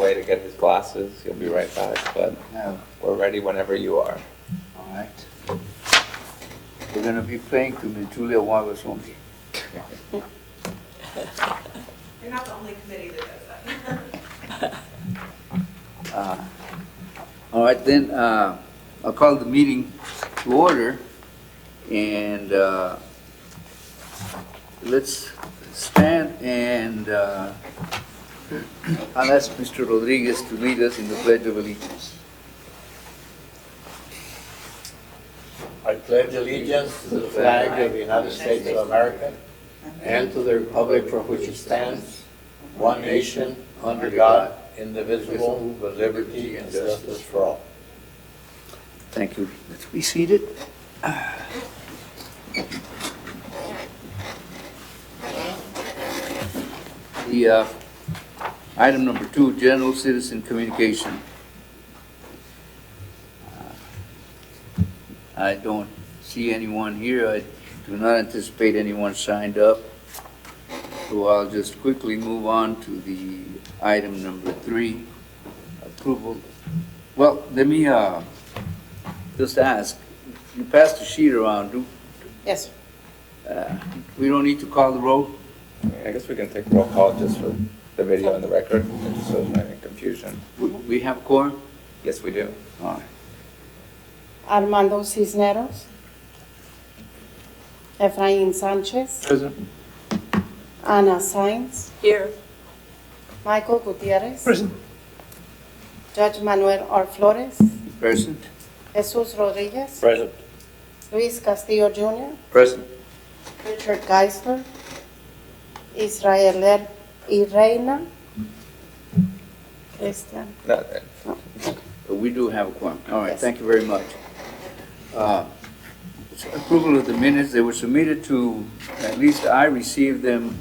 away to get his glasses. He'll be right back, but No. we're ready whenever you are. All right. We're gonna be playing to Ms. Julia Wallace only. You're not the only committee that does that. All right, then, I'll call the meeting to order, and let's stand, and I'll ask Mr. Rodriguez to lead us in the Pledge of Allegiance. I pledge allegiance to the flag of the United States of America and to the republic for which it stands, one nation, under God, indivisible, with liberty and justice for all. Thank you. Let's be seated. The item number 2, general citizen communication. I don't see anyone here. I do not anticipate anyone signed up. So I'll just quickly move on to the item number 3, approval. Well, let me just ask, you passed the sheet around, Yes, we don't need to call the roll? I guess we can take roll call just for the video and the record, so there's not any confusion. We have a quorum? Yes, we do. All right. Armando Cisneros, Efraín Sánchez, Present. Ana Sainz, here. Michael Gutierrez, Present. Judge Manuel R. Flores, Present. Jesus Rodriguez, Present. Luis Castillo Jr., Present. Richard Geisler, Israel Reina, Christian. No, We do have a quorum. All right, Yes. thank you very much. Approval of the minutes, they were submitted to, at least I received them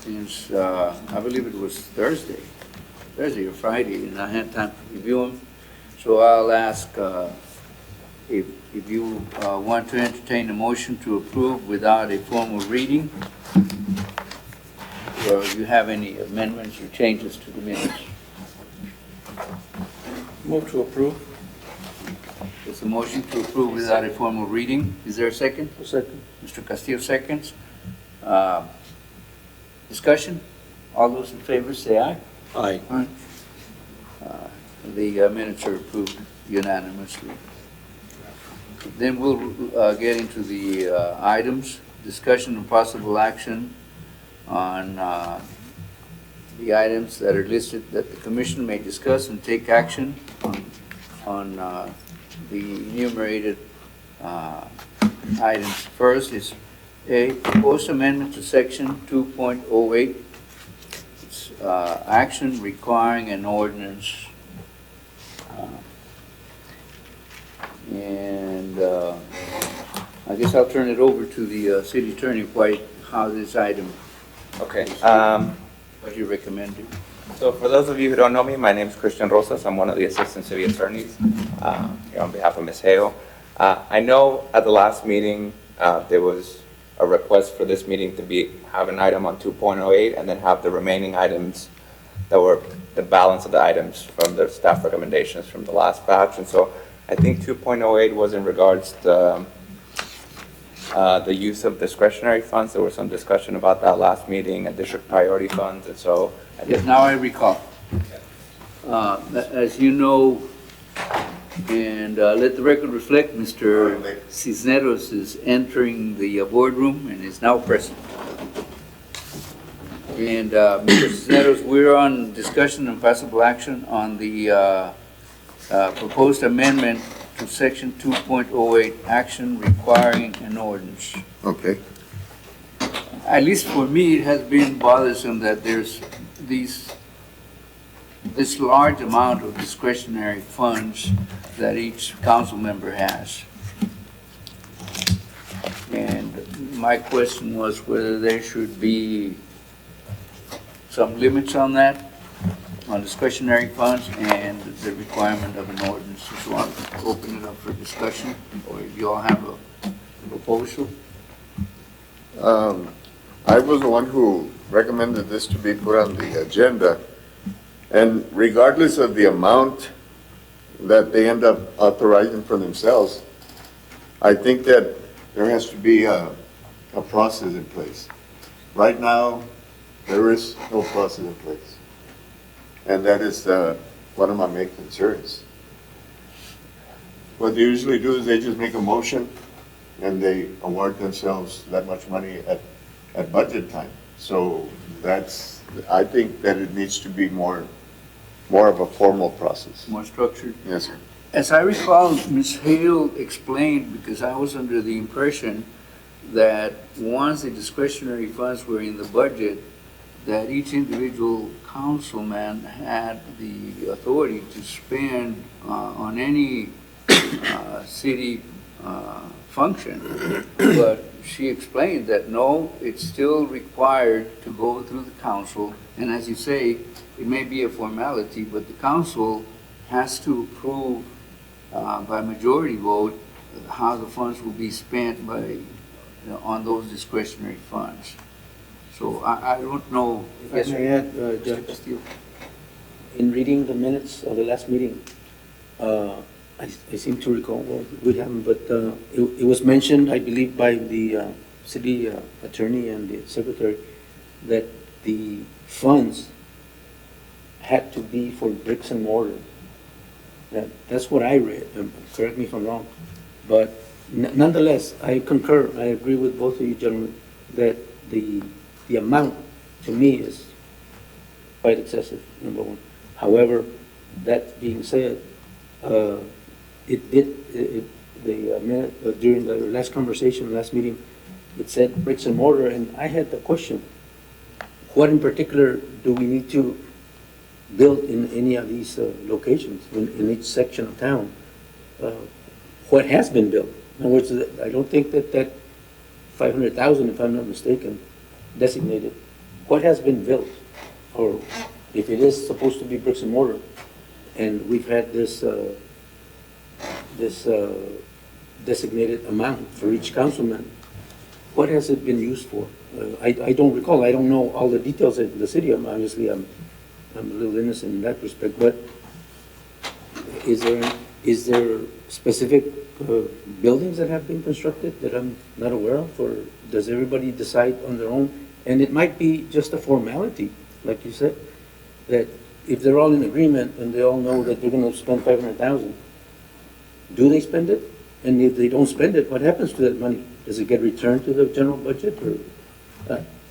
since, I believe it was Thursday or Friday, and I had time to review them. So I'll ask if you want to entertain a motion to approve without a formal reading, or if you have any amendments or changes to the minutes. Move to approve. There's a motion to approve without a formal reading. Is there a second? Second. Mr. Castillo seconds. Discussion? All those in favor say aye. Aye. The minutes are approved unanimously. Then we'll get into the items, discussion and possible action on the items that are listed that the commission may discuss and take action on the enumerated items. First is a proposed amendment to section 2.08. It's action requiring an ordinance. And I guess I'll turn it over to the city attorney, White, how this item, Okay. what you recommended. So for those of you who don't know me, my name is Christian Rosas. I'm one of the assistant city attorneys here on behalf of Ms. Hale. I know at the last meeting there was a request for this meeting to have an item on 2.08 and then have the remaining items that were the balance of the items from the staff recommendations from the last batch. And so I think 2.08 was in regards to the use of discretionary funds. There was some discussion about that last meeting and district priority funds. And so I Yes, think now I recall. As you know, and let the record reflect, Mr. Cisneros is entering the boardroom and is now present. And Mr. Cisneros, we're on discussion and possible action on the proposed amendment to section 2.08, action requiring an ordinance. Okay. At least for me, it has been bothersome that there's this large amount of discretionary funds that each council member has. And my question was whether there should be some limits on that, on discretionary funds and the requirement of an ordinance. So I'll open it up for discussion, or if you all have a proposal. I was the one who recommended this to be put on the agenda, And regardless of the amount that they end up authorizing for themselves, I think that there has to be a process in place. Right now, there is no process in place. And that is one of my main concerns. What they usually do is they just make a motion and they award themselves that much money at budget time. So I think that it needs to be more of a formal process. More structured. Yes, sir. As I recall, Ms. Hale explained, because I was under the impression that once the discretionary funds were in the budget, that each individual councilman had the authority to spend on any city function. But she explained that no, it's still required to go through the council, and as you say, it may be a formality, but the council has to approve by majority vote how the funds will be spent on those discretionary funds. So I don't know. If I may add, Judge Castillo, in reading the minutes of the last meeting, I seem to recall, well, we haven't, but it was mentioned, I believe, by the city attorney and the secretary, that the funds had to be for bricks and mortar. That's what I read, correct me if I'm wrong. But nonetheless, I concur, I agree with both of you gentlemen, that the amount, to me, is quite excessive, number one. However, that being said, during the last conversation, last meeting, it said bricks and mortar, and I had the question, what in particular do we need to build in any of these locations, in each section of town? What has been built? In other words, I don't think that 500,000, if I'm not mistaken, designated. What has been built? Or if it is supposed to be bricks and mortar, and we've had this designated amount for each councilman, what has it been used for? I don't recall. I don't know all the details of the city. Obviously, I'm a little innocent in that respect. But is there specific buildings that have been constructed that I'm not aware of, or does everybody decide on their own? And it might be just a formality, like you said, that if they're all in agreement and they all know that they're going to spend 500,000, do they spend it? And if they don't spend it, what happens to that money? Does it get returned to the general budget? Or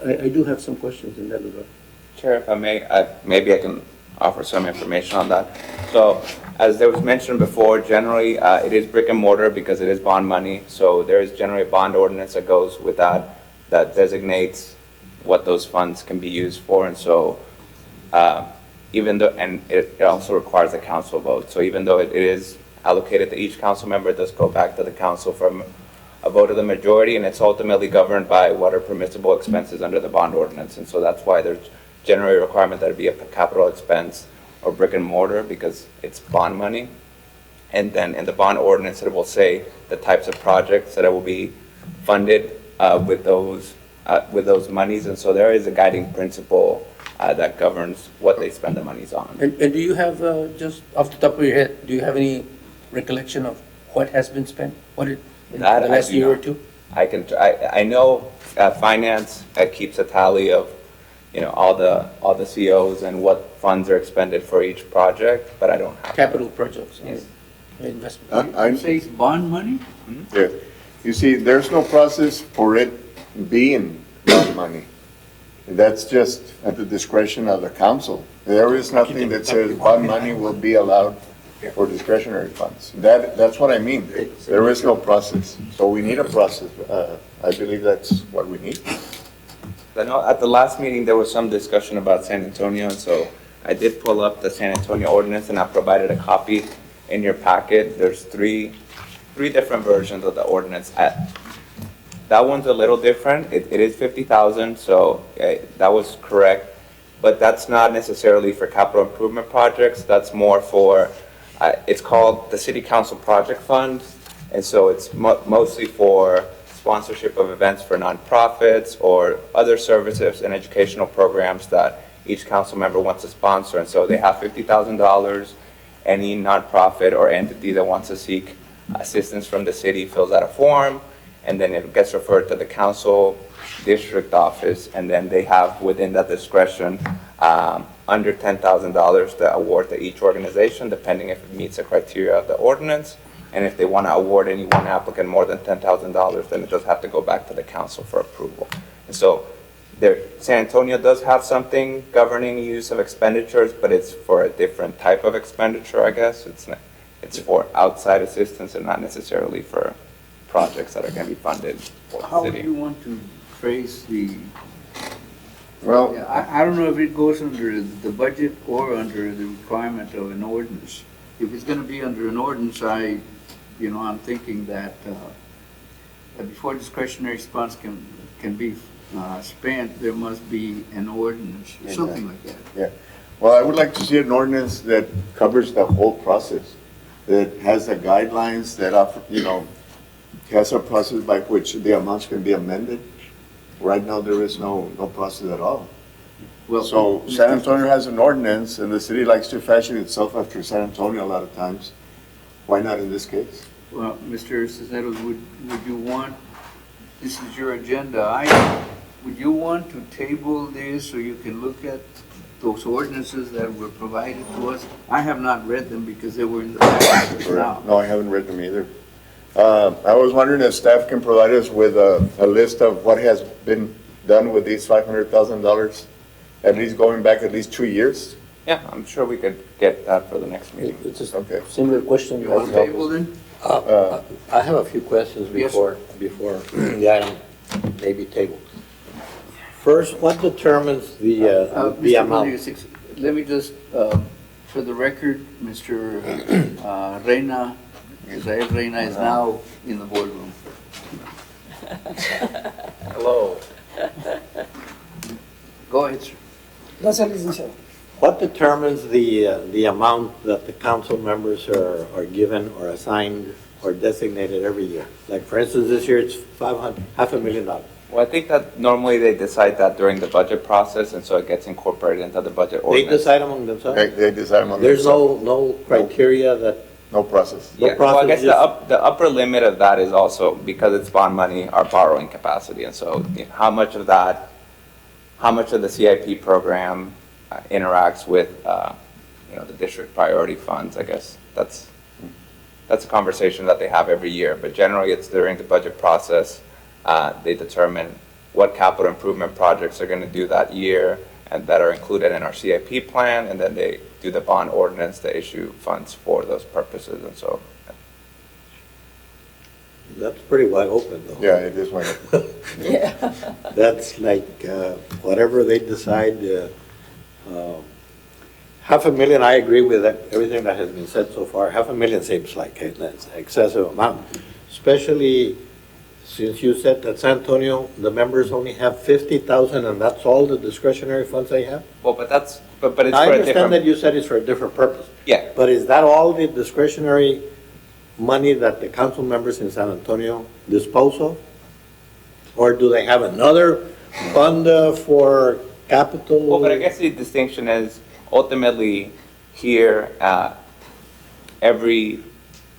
I do have some questions in that regard. Chair, if I may, maybe I can offer some information on that. So, as there was mentioned before, generally it is brick and mortar because it is bond money. So there is generally a bond ordinance that goes with that designates what those funds can be used for. And so, even though, and it also requires a council vote. So even though it is allocated to each council member, it does go back to the council from a vote of the majority, and it's ultimately governed by what are permissible expenses under the bond ordinance. And so that's why there's generally a requirement that it be a capital expense or brick and mortar, because it's bond money. And then in the bond ordinance, it will say the types of projects that it will be funded with those monies. And so there is a guiding principle that governs what they spend the monies on. And do you have, just off the top of your head, do you have any recollection of what has been spent? In the last year or two? I know finance keeps a tally of, all the COs and what funds are expended for each project, but I don't have Capital projects. Yes. Investment. You say it's bond money? Yeah. You see, there's no process for it being bond money. That's just at the discretion of the council. There is nothing that says bond money will be allowed for discretionary funds. That's what I mean. There is no process. So we need a process. I believe that's what we need. I know at the last meeting, there was some discussion about San Antonio, and so I did pull up the San Antonio ordinance, and I provided a copy in your packet. There's three different versions of the ordinance. That one's a little different. It is 50,000, so that was correct. But that's not necessarily for capital improvement projects. That's more for, it's called the City Council Project Fund, and so it's mostly for sponsorship of events for nonprofits or other services and educational programs that each council member wants to sponsor. And so they have $50,000. Any nonprofit or entity that wants to seek assistance from the city fills out a form, and then it gets referred to the council district office, and then they have within that discretion under $10,000 to award to each organization, depending if it meets the criteria of the ordinance. And if they want to award any one applicant more than $10,000, then it does have to go back to the council for approval. And so San Antonio does have something governing use of expenditures, but it's for a different type of expenditure, I guess. It's for outside assistance and not necessarily for projects that are going to be funded for the How do city. you want to phrase the, Well, yeah, I don't know if it goes under the budget or under the requirement of an ordinance. If it's gonna be under an ordinance, I'm thinking that before discretionary funds can be spent, there must be an ordinance, something like that. well, I would like to see an ordinance that covers the whole process, that has the guidelines, that offer, has a process by which the amounts can be amended. Right now, there is no process at all. Well, So San Antonio has an ordinance, and the city likes to fashion itself after San Antonio a lot of times. Why not in this case? Well, Mr. Cisneros, would you want, this is your agenda item, would you want to table this so you can look at those ordinances that were provided to us? I have not read them because they were in the package now. No, I haven't read them either. I was wondering if staff can provide us with a list of what has been done with these $500,000, at least going back at least 2 years? Yeah, I'm sure we could get that for the next meeting. It's a Okay. similar question. You want to table then? I have a few questions Yes, before the item may be tabled. First, what determines the Mr. amount? Rodriguez, let me just, for the record, Mr. Reina, Israel Reina is now in the boardroom. Hello. Go ahead, sir. What determines the amount that the council members are given or assigned or designated every year? Like, for instance, this year it's $500,000. Well, I think that normally they decide that during the budget process, and so it gets incorporated into the budget They ordinance. decide among themselves? They decide among There's themselves. no criteria that, No process. no Yeah, well, I process, guess the upper limit of that is also, because it's bond money, our borrowing capacity. And so how much of the CIP program interacts with, the district priority funds, I guess. That's a conversation that they have every year. But generally, it's during the budget process, they determine what capital improvement projects are going to do that year and that are included in our CIP plan, and then they do the bond ordinance to issue funds for those purposes. And so that's pretty wide open though. Yeah, it is one. That's like, whatever they decide, $500,000, I agree with everything that has been said so far. $500,000 seems like an excessive amount, especially since you said that San Antonio, the members only have 50,000 and that's all the discretionary funds they have? well, but it's for I a understand different. that you said it's for a different purpose, Yeah, but is that all the discretionary money that the council members in San Antonio dispose of? Or do they have another fund for capital? well, but I guess the distinction is ultimately here, every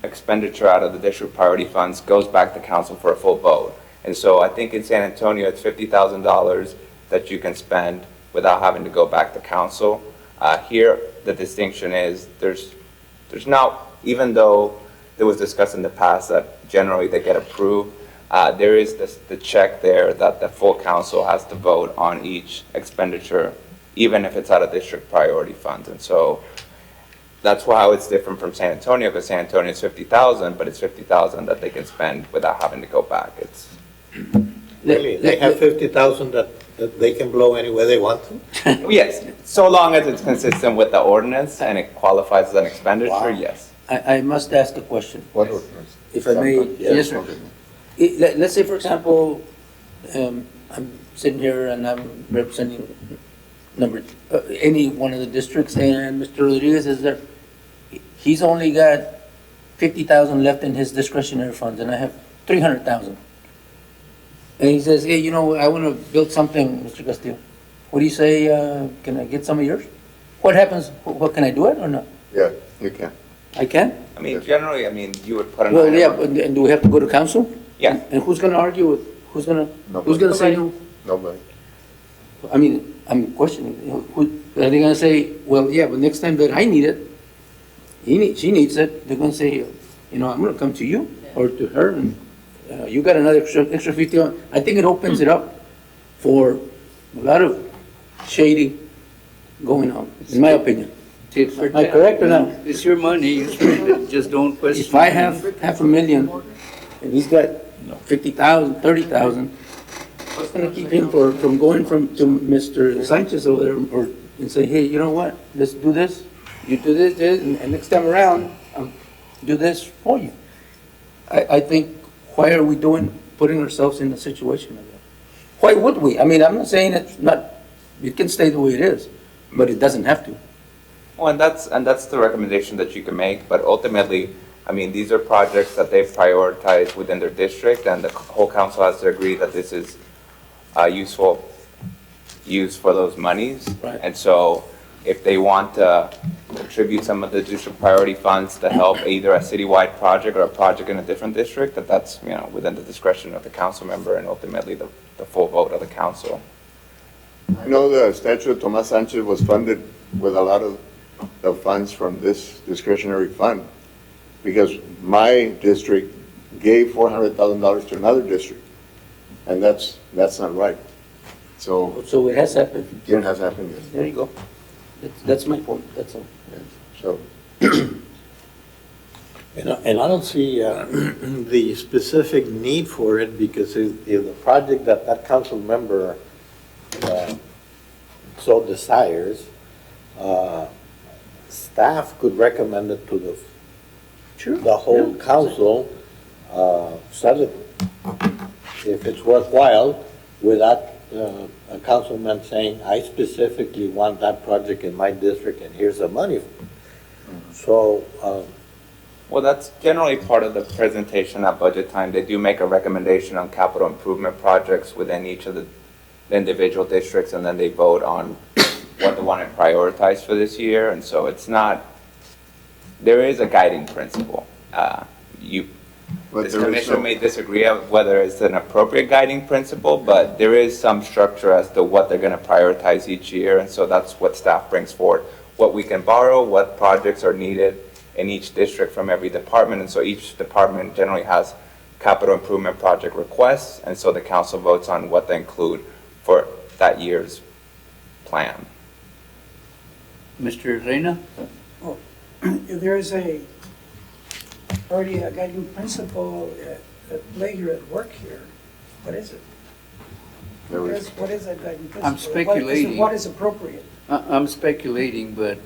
expenditure out of the district priority funds goes back to council for a full vote. And so I think in San Antonio, it's $50,000 that you can spend without having to go back to council. Here, the distinction is there's now, even though there was discussed in the past that generally they get approved, there is the check there that the full council has to vote on each expenditure, even if it's out of district priority funds. And so that's why it's different from San Antonio, because San Antonio is 50,000, but it's 50,000 that they can spend without having to go back. It's Really? They have 50,000 that they can blow any way they want to? yes, so long as it's consistent with the ordinance and it qualifies as an expenditure, Wow. yes. I must ask a question. What ordinance? If I may, Yes, sir. Let's say, for example, I'm sitting here and I'm representing any one of the districts, and Mr. Rodriguez is there. He's only got 50,000 left in his discretionary funds, and I have 300,000. And he says, hey, I want to build something, Mr. Castillo. What do you say, can I get some of yours? What happens, what, can I do it or not? Yeah, you can. I can? I mean, generally, I mean, you would put an Well, item yeah, on- but and do we have to go to council? Yeah. And who's gonna argue with, who's gonna say no? Nobody. I mean, I'm questioning, are they gonna say, well, yeah, but next time that I need it, she needs it, they're gonna say, I'm gonna come to you or to her and, you got another extra 50 on. I think it opens it up for a lot of shady going on, in my opinion. Tit for Am I tat. correct or not? It's your money, you spend it, just don't question. If I have $500,000 and he's got 50,000, 30,000, what's gonna keep him from going to Mr. Sanchez over there or, and say, hey, you know what, let's do this, you do this, and next time around, I'll do this for you. I think, why are we putting ourselves in a situation like that? Why would we? I mean, I'm not saying it's not, it can stay the way it is, but it doesn't have to. Well, and that's the recommendation that you can make, but ultimately, I mean, these are projects that they've prioritized within their district, and the whole council has to agree that this is useful use for those monies. Right. And so, if they want to contribute some of the district priority funds to help either a citywide project or a project in a different district, that's, within the discretion of the council member and ultimately the full vote of the council. I know the statue of Tomas Sanchez was funded with a lot of the funds from this discretionary fund, because my district gave $400,000 to another district, and that's not right. So So it has happened. it has happened, yes. There you go. That's my point, that's all. So, And I don't see the specific need for it, because if the project that council member so desires, staff could recommend it to the whole council, sell it if it's worthwhile, without a councilman saying, I specifically want that project in my district and here's the money. So, Well, that's generally part of the presentation at budget time. They do make a recommendation on capital improvement projects within each of the individual districts, and then they vote on what they want to prioritize for this year. And so it's not, there is a guiding principle. but This there is commission no, may disagree of whether it's an appropriate guiding principle, but there is some structure as to what they're going to prioritize each year. And so that's what staff brings forward, what we can borrow, what projects are needed in each district from every department. And so each department generally has capital improvement project requests, and so the council votes on what they include for that year's plan. Mr. Reyna? There is already a guiding principle at play here, at work here. What is it? there is, What is that guiding principle? I'm speculating. What is appropriate? I'm speculating, but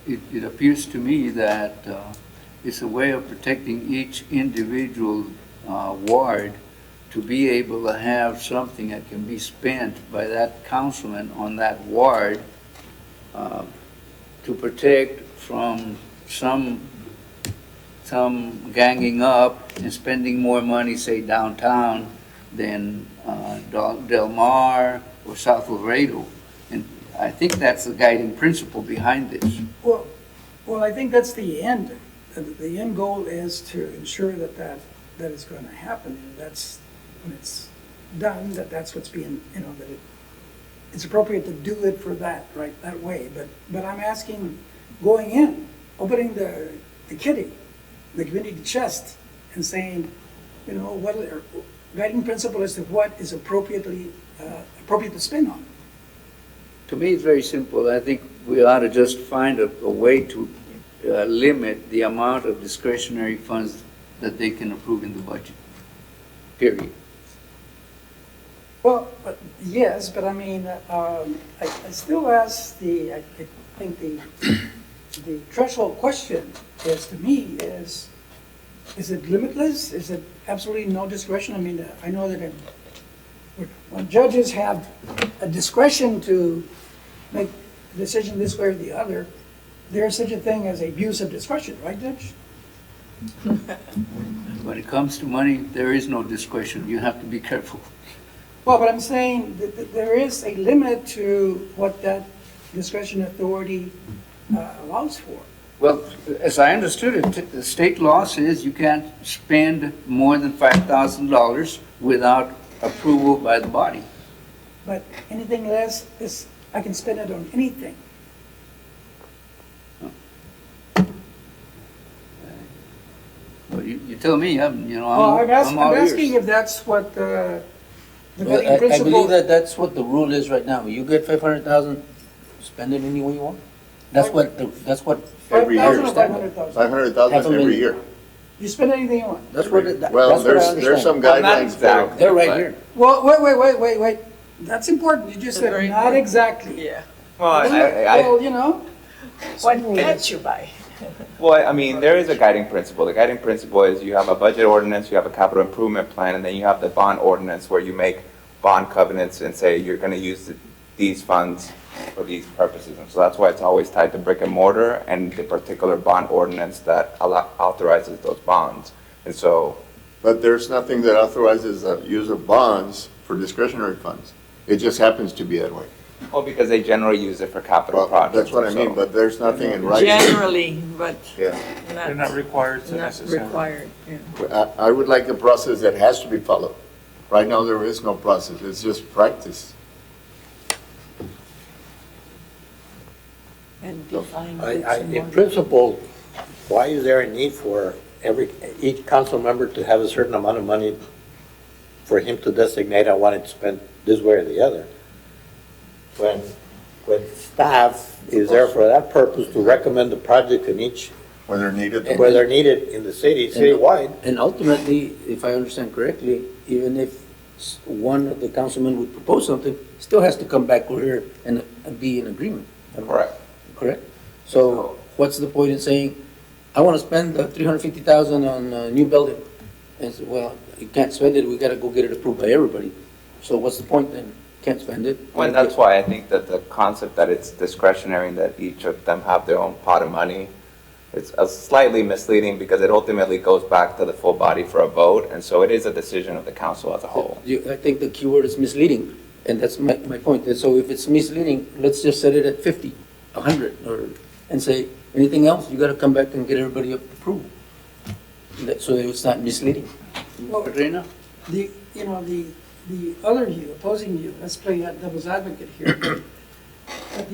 it appears to me that it's a way of protecting each individual ward to be able to have something that can be spent by that councilman on that ward to protect from some ganging up and spending more money, say downtown, than Del Mar or South Laredo. And I think that's the guiding principle behind this. Well, I think that's the end. The end goal is to ensure that is going to happen. And that's, when it's done, that's what's being, that it's appropriate to do it for that, right, that way. But I'm asking, going in, opening the kitty, the community chest, and saying, what guiding principle as to what is appropriate to spend on. To me, it's very simple. I think we ought to just find a way to limit the amount of discretionary funds that they can approve in the budget, period. Well, yes, but I mean, I still ask I think the threshold question is, to me, is it limitless? Is it absolutely no discretion? I mean, I know that when judges have a discretion to make a decision this way or the other, there is such a thing as abuse of discretion, right, Judge? When it comes to money, there is no discretion. You have to be careful. Well, but I'm saying that there is a limit to what that discretion authority allows for. Well, as I understood it, the state law says you can't spend more than $5,000 without approval by the body. But anything less is, I can spend it on anything. Well, you tell me, Well, I'm I'm all asking ears. if that's what the Well, guiding I principle. believe that that's what the rule is right now. You get 500,000, spend it any way you want. That's what, Every year. 5,000 or 500,000? 500,000 Half a every million. year. You spend anything you want? that's what, Well, that's what I there's some understand. Well, not guidelines. exactly. They're right but- here. Well, wait. That's important. You just said Very not important. exactly. Yeah. Well, Well, you know, What can't you buy? well, I mean, there is a guiding principle. The guiding principle is you have a budget ordinance, you have a capital improvement plan, and then you have the bond ordinance where you make bond covenants and say you're going to use these funds for these purposes. And so that's why it's always tied to brick and mortar and the particular bond ordinance that authorizes those bonds. And so, But there's nothing that authorizes the use of bonds for discretionary funds. It just happens to be that way. well, because they generally use it for capital Well, projects. that's what I mean, so- but there's nothing in writing. Generally, but Yeah. They're not required to not necessarily. required, yeah. I would like a process that has to be followed. Right now, there is no process. It's just practice. And define I, bricks and in mortar. principle, why is there a need for each council member to have a certain amount of money for him to designate, I want it spent this way or the other? When staff is there for that purpose to recommend the project in each, Whether needed. where they're needed in the city, citywide. And ultimately, if I understand correctly, even if one of the councilmen would propose something, still has to come back here and be in agreement. Correct. Correct? So what's the point in saying, I want to spend 350,000 on a new building? And say, well, you can't spend it, we got to go get it approved by everybody. So what's the point then? Can't spend it? Well, that's why I think that the concept that it's discretionary and that each of them have their own pot of money, it's slightly misleading because it ultimately goes back to the full body for a vote, and so it is a decision of the council as a whole. I think the keyword is misleading, and that's my point. And so if it's misleading, let's just set it at 50, 100, and say, anything else, you got to come back and get everybody approved. So that it's not misleading. Well, Katrina? the other view, opposing view, let's play that devil's advocate here. But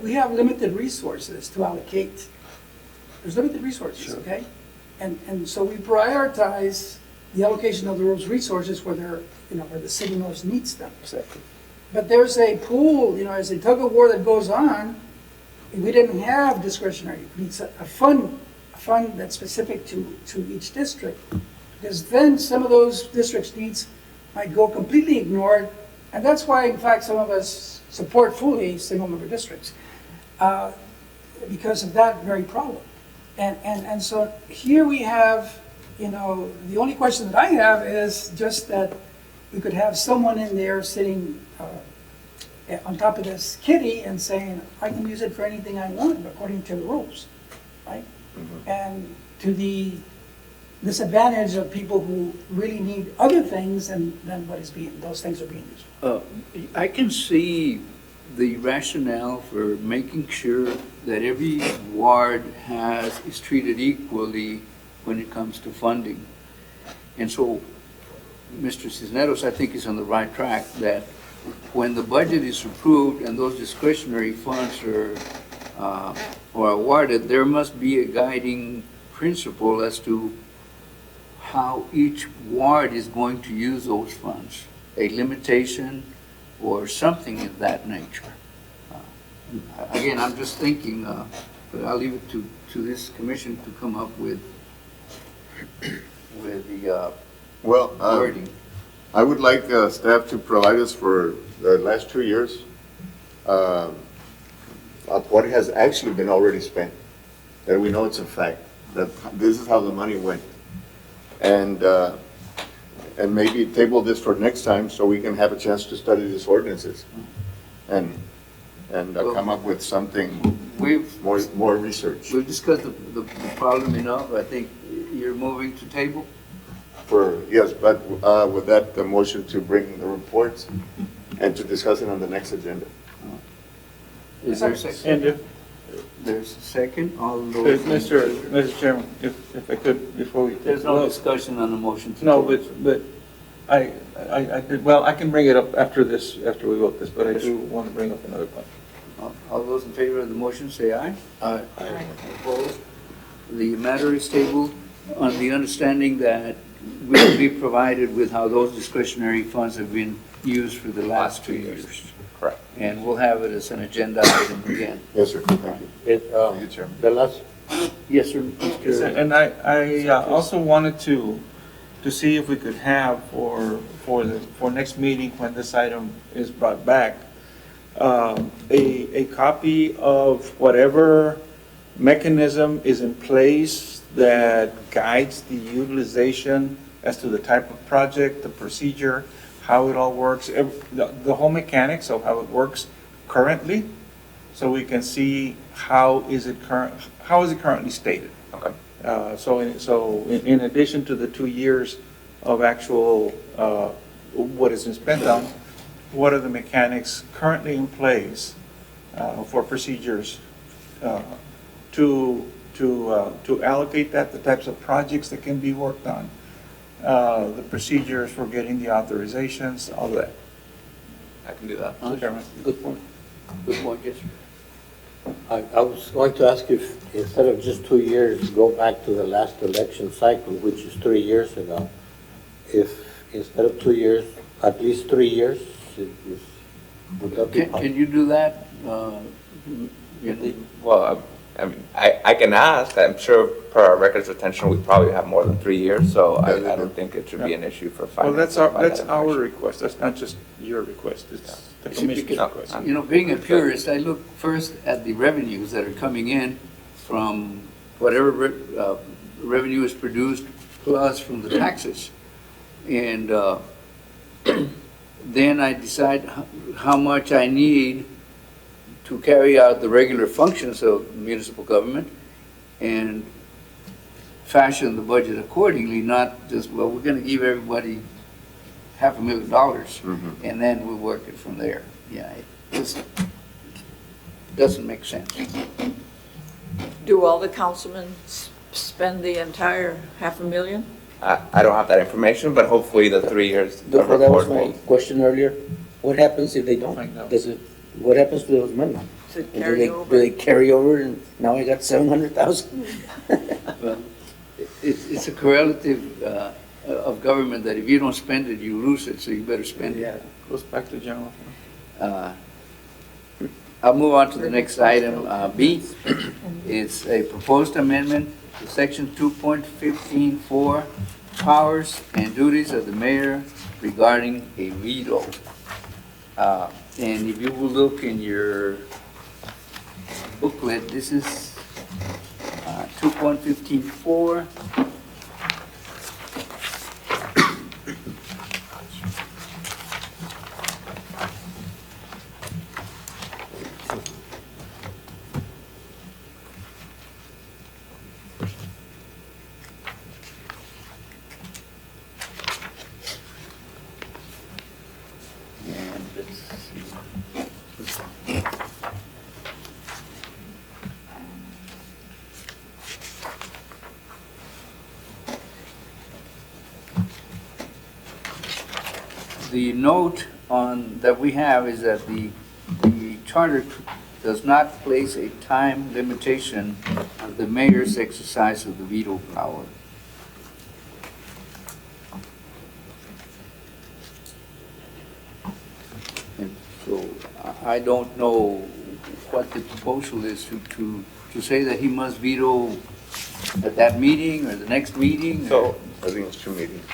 we have limited resources to allocate. There's limited resources, okay? And so we prioritize the allocation of those resources where where the city most needs them. Exactly. But there's a pool, as a tug of war that goes on, and we didn't have discretionary. It needs a fund that's specific to each district. Because then some of those districts' needs might go completely ignored. And that's why, in fact, some of us support fully single-member districts, because of that very problem. And so here we have, the only question that I have is just that we could have someone in there sitting on top of this kitty and saying, I can use it for anything I want according to the rules, right? And to the disadvantage of people who really need other things than what is those things are being used. I can see the rationale for making sure that every ward is treated equally when it comes to funding. And so Mr. Cisneros, I think, is on the right track, that when the budget is approved and those discretionary funds are awarded, there must be a guiding principle as to how each ward is going to use those funds, a limitation or something of that nature. Again, I'm just thinking, but I'll leave it to this commission to come up with the Well, wording. I would like staff to provide us for the last 2 years of what has actually been already spent, that we know it's a fact, that this is how the money went. And maybe table this for next time so we can have a chance to study these ordinances and come up with something, more research. We've discussed the problem enough. I think you're moving to table. Yes, but with that, the motion to bring the reports and to discuss it on the next agenda. Is there a second? And if, There's a second, all those. Mr. Chairman, if I could, before we. There's no discussion on the motion to No, table. but I did, well, I can bring it up after this, after we vote this, but I do want to bring up another point. All those in favor of the motion, say aye. Aye. Opposed? The matter is tabled on the understanding that we'll be provided with how those discretionary funds have been used for the last 2 years. Correct. And we'll have it as an agenda item again. Yes, sir, thank you. It, You, Chairman. the last, Yes, sir. Mr. And I also wanted to see if we could have for next meeting, when this item is brought back, a copy of whatever mechanism is in place that guides the utilization as to the type of project, the procedure, how it all works, the whole mechanics of how it works currently, so we can see how is it currently stated. Okay. So in addition to the 2 years of actual, what has been spent on, what are the mechanics currently in place for procedures to allocate that, the types of projects that can be worked on, the procedures for getting the authorizations, all of that. I can do that. Chairman. Good point. Good point, yes, sir. I was going to ask if, instead of just 2 years, go back to the last election cycle, which is 3 years ago. If, instead of 2 years, at least 3 years, would that be possible? Can you do that? Well, I mean, I can ask. I'm sure per our records retention, we probably have more than 3 years, so I don't think it should be an issue for Well, finance. that's our request, that's not just your request, it's the commission's No, request. You know, being a purist, I look first at the revenues that are coming in from whatever revenue is produced plus from the taxes. And then I decide how much I need to carry out the regular functions of municipal government and fashion the budget accordingly, not just, well, we're going to give everybody $500,000 and then we'll work it from there. Yeah, it just doesn't make sense. Do all the councilmen spend the entire $500,000? I don't have that information, but hopefully the 3 years of That was report my will. question earlier. What happens if they don't? Find out. What happens to those money? Does it Do carry they over? carry over and now I got 700,000? Well, it's a correlative of government that if you don't spend it, you lose it, so you better spend it. Yeah, goes back to general. I'll move on to the next item, B. It's a proposed amendment to section 2.15.4, powers and duties of the mayor regarding a veto. And if you will look in your booklet, this is 2.15.4. And let's see. The note that we have is that the charter does not place a time limitation on the mayor's exercise of the veto power. And so I don't know what the proposal is to say that he must veto at that meeting or the next meeting? So, I think it's 2 meetings.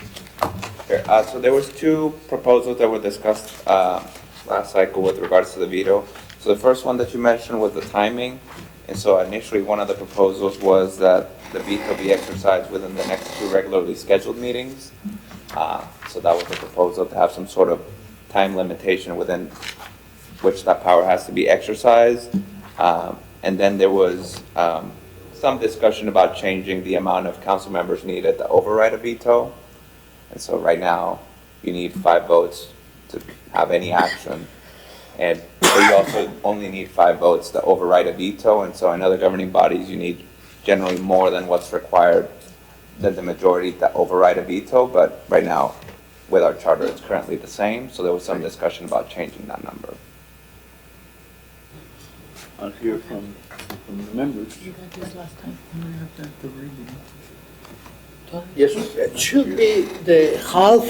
here, so there was 2 proposals that were discussed last cycle with regards to the veto. So the first one that you mentioned was the timing. And so initially, one of the proposals was that the veto be exercised within the next 2 regularly scheduled meetings. So that was the proposal, to have some sort of time limitation within which that power has to be exercised. And then there was some discussion about changing the amount of council members needed to override a veto. And so right now, you need 5 votes to have any action. And but you also only need 5 votes to override a veto. And so in other governing bodies, you need generally more than what's required than the majority to override a veto. But right now, with our charter, it's currently the same. So there was some discussion about changing that number. I'll hear from the members. Yes, sir. It should be the half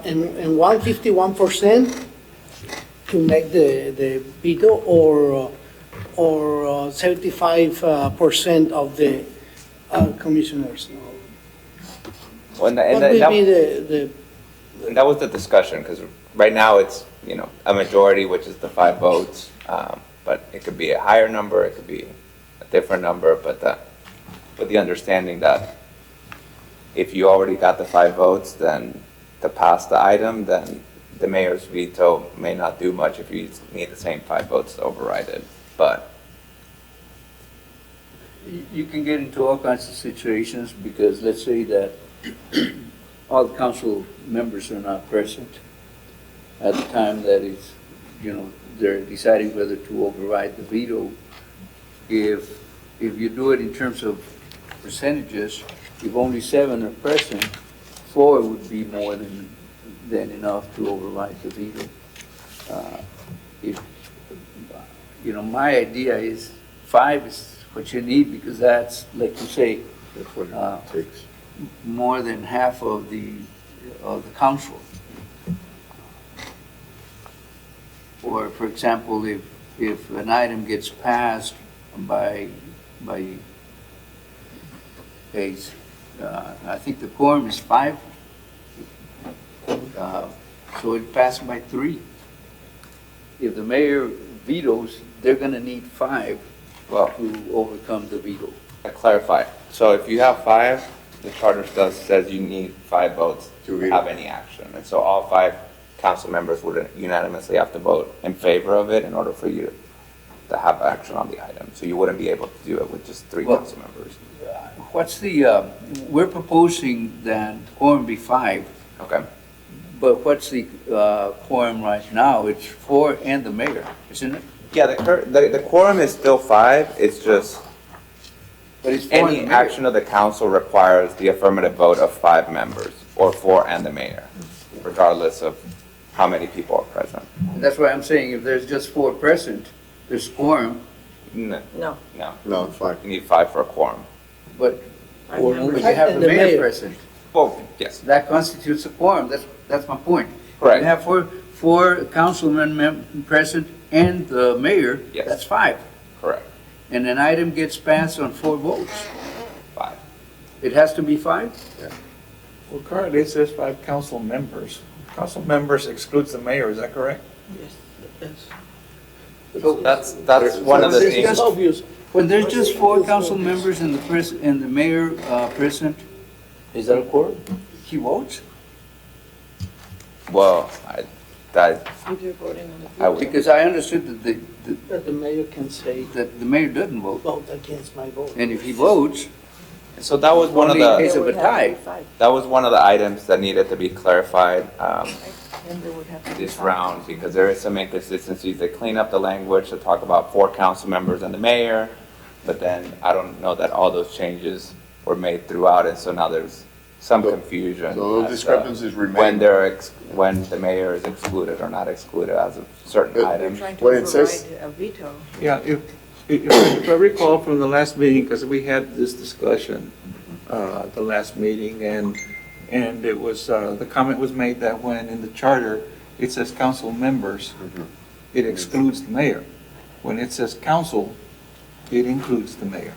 and 151% to make the veto, or 75% of the commissioners. Well, and What that- will that- be the And that was the discussion, because right now it's, a majority, which is the 5 votes. But it could be a higher number, it could be a different number, but with the understanding that if you already got the 5 votes, then to pass the item, then the mayor's veto may not do much if you need the same 5 votes to override it. But You can get into all kinds of situations, because let's say that all the council members are not present at the time that it's, they're deciding whether to override the veto. If you do it in terms of percentages, if only 7 are present, 4 would be more than enough to override the veto. My idea is 5 is what you need, because that's, like you say, That's what it takes. more than half of the council. Or, for example, if an item gets passed by I think the quorum is 5, so it passed by 3. If the mayor vetoes, they're gonna need 5 well, to overcome the veto. I clarify. So if you have 5, the charter says you need 5 votes to To have any action. And so all 5 council members would unanimously have to vote in favor of it in order for you to have action on the item. So you wouldn't be able to do it with just 3 Well- council members. What's we're proposing that quorum be 5, Okay? but what's the quorum right now? It's 4 and the mayor, isn't it? Yeah, the quorum is still 5. It's just But it's 4 and the any mayor. action of the council requires the affirmative vote of 5 members, or 4 and the mayor, regardless of how many people are present. That's why I'm saying if there's just 4 present, there's quorum, No, No. no. No, it's fine. You need 5 for a quorum. but Five but members. you have And the the mayor mayor. present. Well, yes, That constitutes a quorum. That's my point. correct. You have four councilmen present and the mayor, Yes. that's 5. Correct. And an item gets passed on 4 votes. 5. It has to be 5? Well, currently it says 5 council members. Council members excludes the mayor, is that correct? So That's one of the There's things. just- obvious. when there's just 4 council members and the mayor present, Is that a quorum? he votes? Well, If you're voting on the I would, Because I understood That the mayor can say, that the mayor doesn't vote. vote against my vote. And if he votes, so that was one of Only in the, case of a tie. that was one of the items that needed to be clarified, Then they would have to be this five. round, because there is some inconsistencies. They clean up the language to talk about 4 council members and the mayor, but then I don't know that all those changes were made throughout, and so now there's some So- confusion. so those as to discrepancies remain. When the mayor is excluded or not excluded as a certain But- They're item. trying to What it says- override a veto. Yeah, if I recall from the last meeting, because we had this discussion, the last meeting, and it was, the comment was made that when in the charter, it says council members, it excludes the mayor. When it says council, it includes the mayor.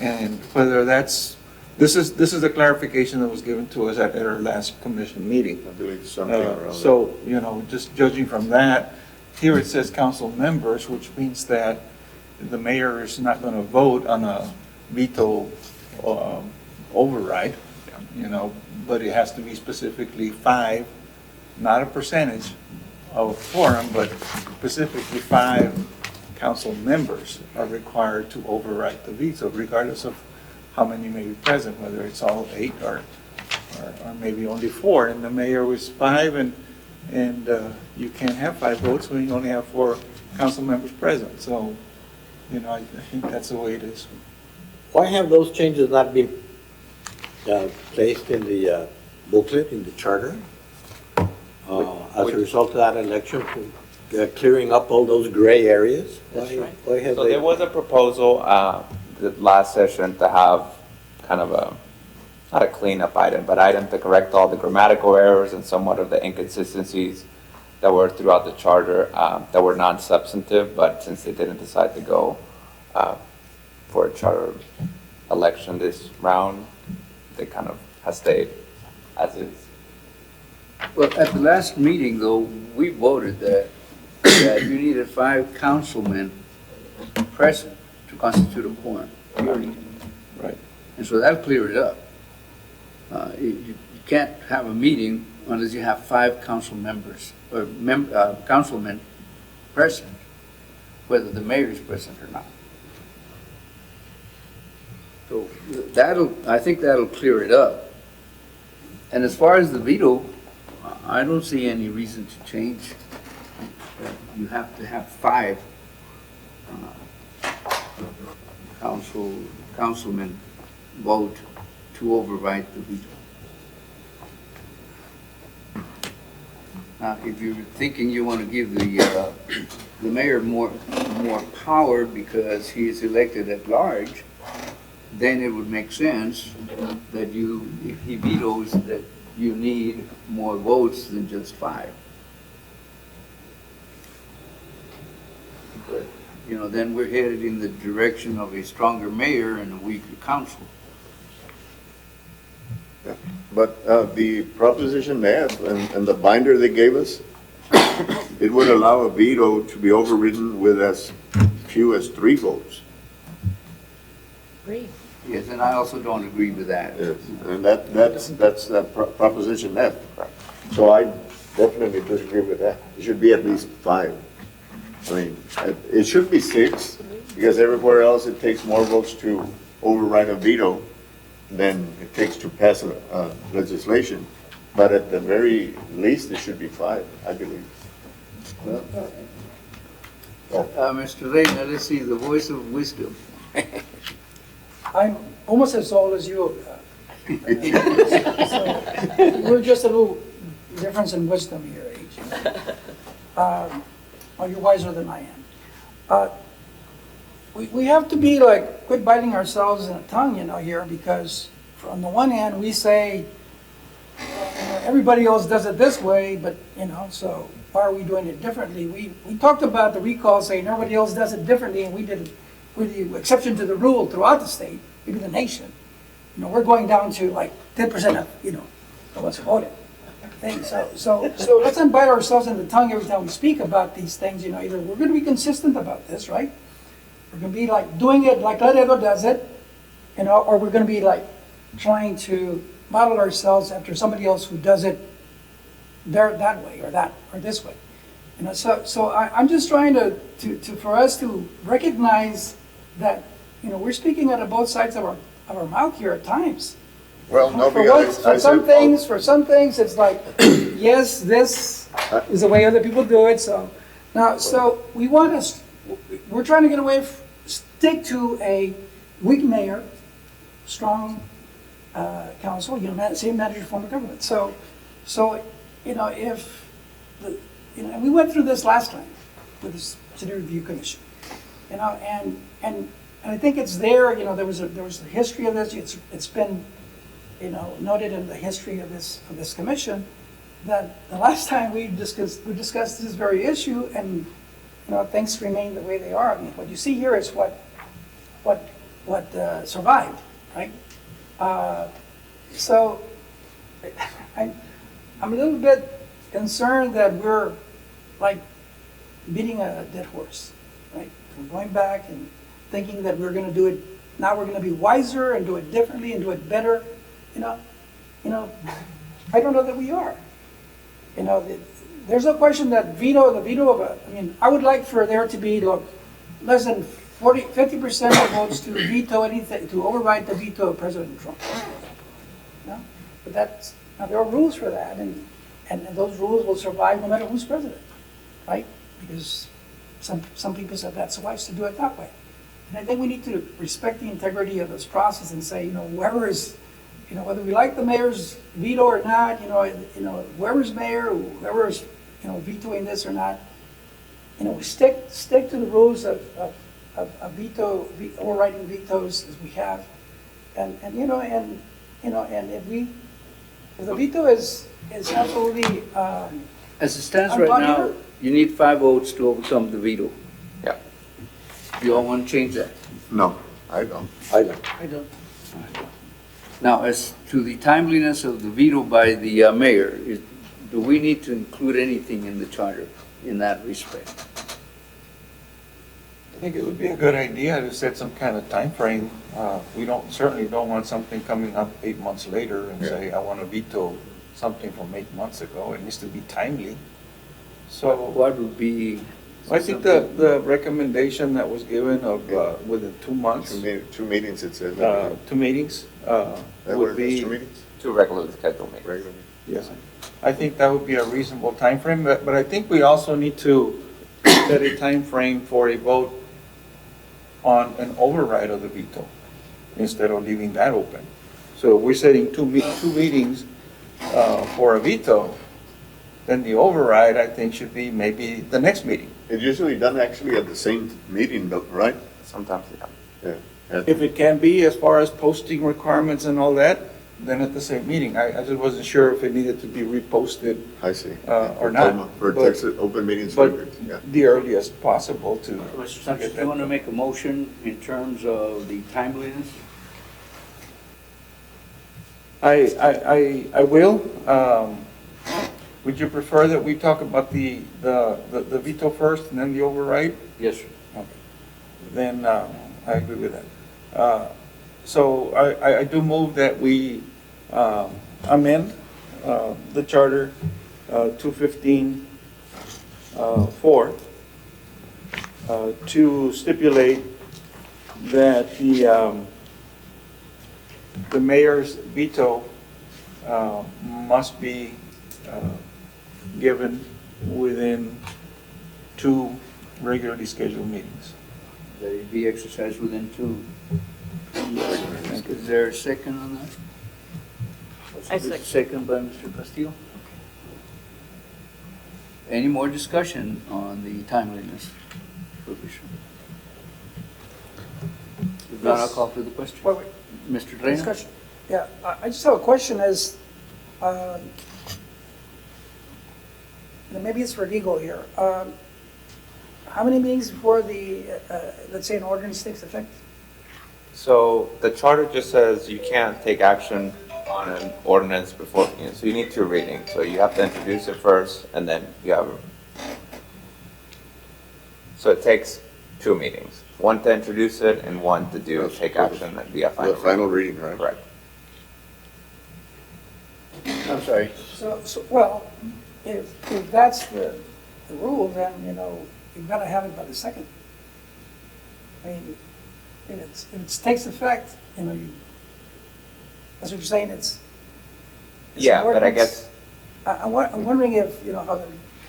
And whether this is the clarification that was given to us at our last commission meeting. I believe something around that. So, just judging from that, here it says council members, which means that the mayor is not going to vote on a veto override, but it has to be specifically 5, not a percentage of quorum, but specifically 5 council members are required to override the veto, regardless of how many may be present, whether it's all 8 or or maybe only 4, and the mayor was 5, and you can't have 5 votes when you only have 4 council members present. So, I think that's the way it is. Why have those changes not been placed in the booklet, in the charter? As a result of that election, clearing up all those gray areas? That's right. Why have So they? there was a proposal, the last session to have kind of not a cleanup item, but item to correct all the grammatical errors and somewhat of the inconsistencies that were throughout the charter, that were non-substantive, but since they didn't decide to go for a charter election this round, they kind of have stayed as is. Well, at the last meeting, though, we voted that you needed 5 councilmen present to constitute a quorum, period. Right. And so that'll clear it up. You can't have a meeting unless you have 5 council members, or councilmen present, whether the mayor is present or not. So I think that'll clear it up. And as far as the veto, I don't see any reason to change. You have to have 5 councilmen vote to override the veto. Now, if you're thinking you want to give the mayor more power because he is elected at large, then it would make sense that if he vetoes, that you need more votes than just 5. But, then we're headed in the direction of a stronger mayor and a weaker council. But the Proposition F and the binder they gave us, it would allow a veto to be overridden with as few as 3 votes. Agree. Yes, and I also don't agree with that. Yes, and that's Proposition F. So I definitely disagree with that. It should be at least 5. I mean, it should be 6, because everywhere else it takes more votes to override a veto than it takes to pass a legislation. But at the very least, it should be 5, I believe. Mr. Reyna, let's see, the voice of wisdom. I'm almost as old as you. So we're just a little difference in wisdom here, age. Well, you're wiser than I am. We have to be like, quit biting ourselves in the tongue, here, because on the one hand, we say, everybody else does it this way, but, so why are we doing it differently? We talked about the recall saying everybody else does it differently, and we're the exception to the rule throughout the state, maybe the nation. We're going down to like 10% of what's voted. So let's not bite ourselves in the tongue every time we speak about these things. Either we're going to be consistent about this, right? We're going to be like doing it like Laredo does it, or we're going to be like trying to model ourselves after somebody else who does it that way or this way. So I'm just trying to for us to recognize that we're speaking out of both sides of our mouth here at times. Well, no, For some things, it's like, yes, this is the way other people do it. So we're trying to get away, stick to a weak mayor, strong council, same manager form of government. So if we went through this last time with the City Review Commission, and I think it's there. There was a history of this. It's been noted in the history of this commission that the last time we discussed this very issue, and things remain the way they are. I mean, what you see here is what survived, right? So I'm a little bit concerned that we're like beating a dead horse, right? We're going back and thinking that we're going to do it. Now we're going to be wiser and do it differently and do it better. I don't know that we are. There's no question that I would like for there to be less than 50% of votes to veto anything, to override the veto of President Trump. But that's, now there are rules for that, and those rules will survive no matter who's president, right? Because some people said that's wise to do it that way. And I think we need to respect the integrity of this process and say, whoever is, whether we like the mayor's veto or not, whoever's mayor, whoever's, vetoing this or not, we stick to the rules of veto, overriding vetoes as we have. And if the veto is absolutely, As it stands right now, unpopular? you need 5 votes to overcome the veto. Yeah. You all want to change that? No, I don't. I don't. I don't. Now, as to the timeliness of the veto by the mayor, do we need to include anything in the charter in that respect? I think it would be a good idea to set some kind of time frame. We certainly don't want something coming up 8 months later and say, I want to veto something from 8 months ago. It needs to be timely. So What would be? I think the recommendation that was given of within 2 months, Two meetings, it says. 2 meetings, That would were be, two meetings? 2 regularly scheduled meetings. Regular. yes. I think that would be a reasonable timeframe, but I think we also need to set a timeframe for a vote on an override of the veto, instead of leaving that open. So we're setting two meetings for a veto, then the override, I think, should be maybe the next meeting. It's usually done actually at the same meeting, though, right? Sometimes, yeah. Yeah. If it can be, as far as posting requirements and all that, then at the same meeting. I just wasn't sure if it needed to be reposted I see. or not. For but- Texas open meetings But records, yeah. the earliest possible to Mr. get Sanchez, do that you want to done. make a motion in terms of the timeliness? I will. Would you prefer that we talk about the veto first and then the override? Yes, sir. Then I agree with that. So I do move that we amend the charter 215 4 to stipulate that the mayor's veto must be given within 2 regularly scheduled meetings. That it be exercised within 2. Is there a second on that? I second. Second by Mr. Castillo. Any more discussion on the timeliness provision? If not, I'll call for the question. Wait, wait. Mr. Reyna? Discussion. Yeah, I just have a question as, and maybe it's for legal here. How many meetings before the, let's say an ordinance takes effect? So the charter just says you can't take action on an ordinance before, so you need 2 readings. So you have to introduce it first, and then you have, so it takes 2 meetings. 1 to introduce it, and 1 to take action and be a The final. final reading, right? Correct. I'm sorry. So, well, if that's the rule, then, you've got to have it by the second. I mean, if it takes effect, that's what you're saying, it's an Yeah, but I ordinance. guess, I'm wondering if,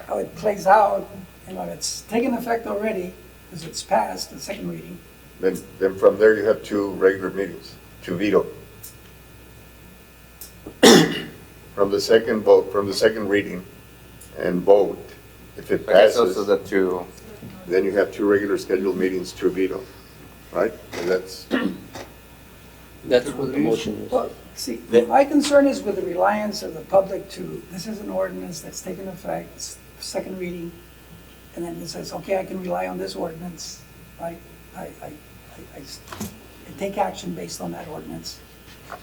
how it plays out, if it's taken effect already, because it's passed, the second reading. Then from there you have 2 regular meetings to veto. From the second vote, from the second reading and vote, if it I guess those are passes, the 2. then you have 2 regular scheduled meetings to veto, right? And that's, That's what the motion is. Well, see, my concern is with the reliance of the public to, this is an ordinance that's taken effect, it's second reading, and then it says, okay, I can rely on this ordinance, right? I take action based on that ordinance,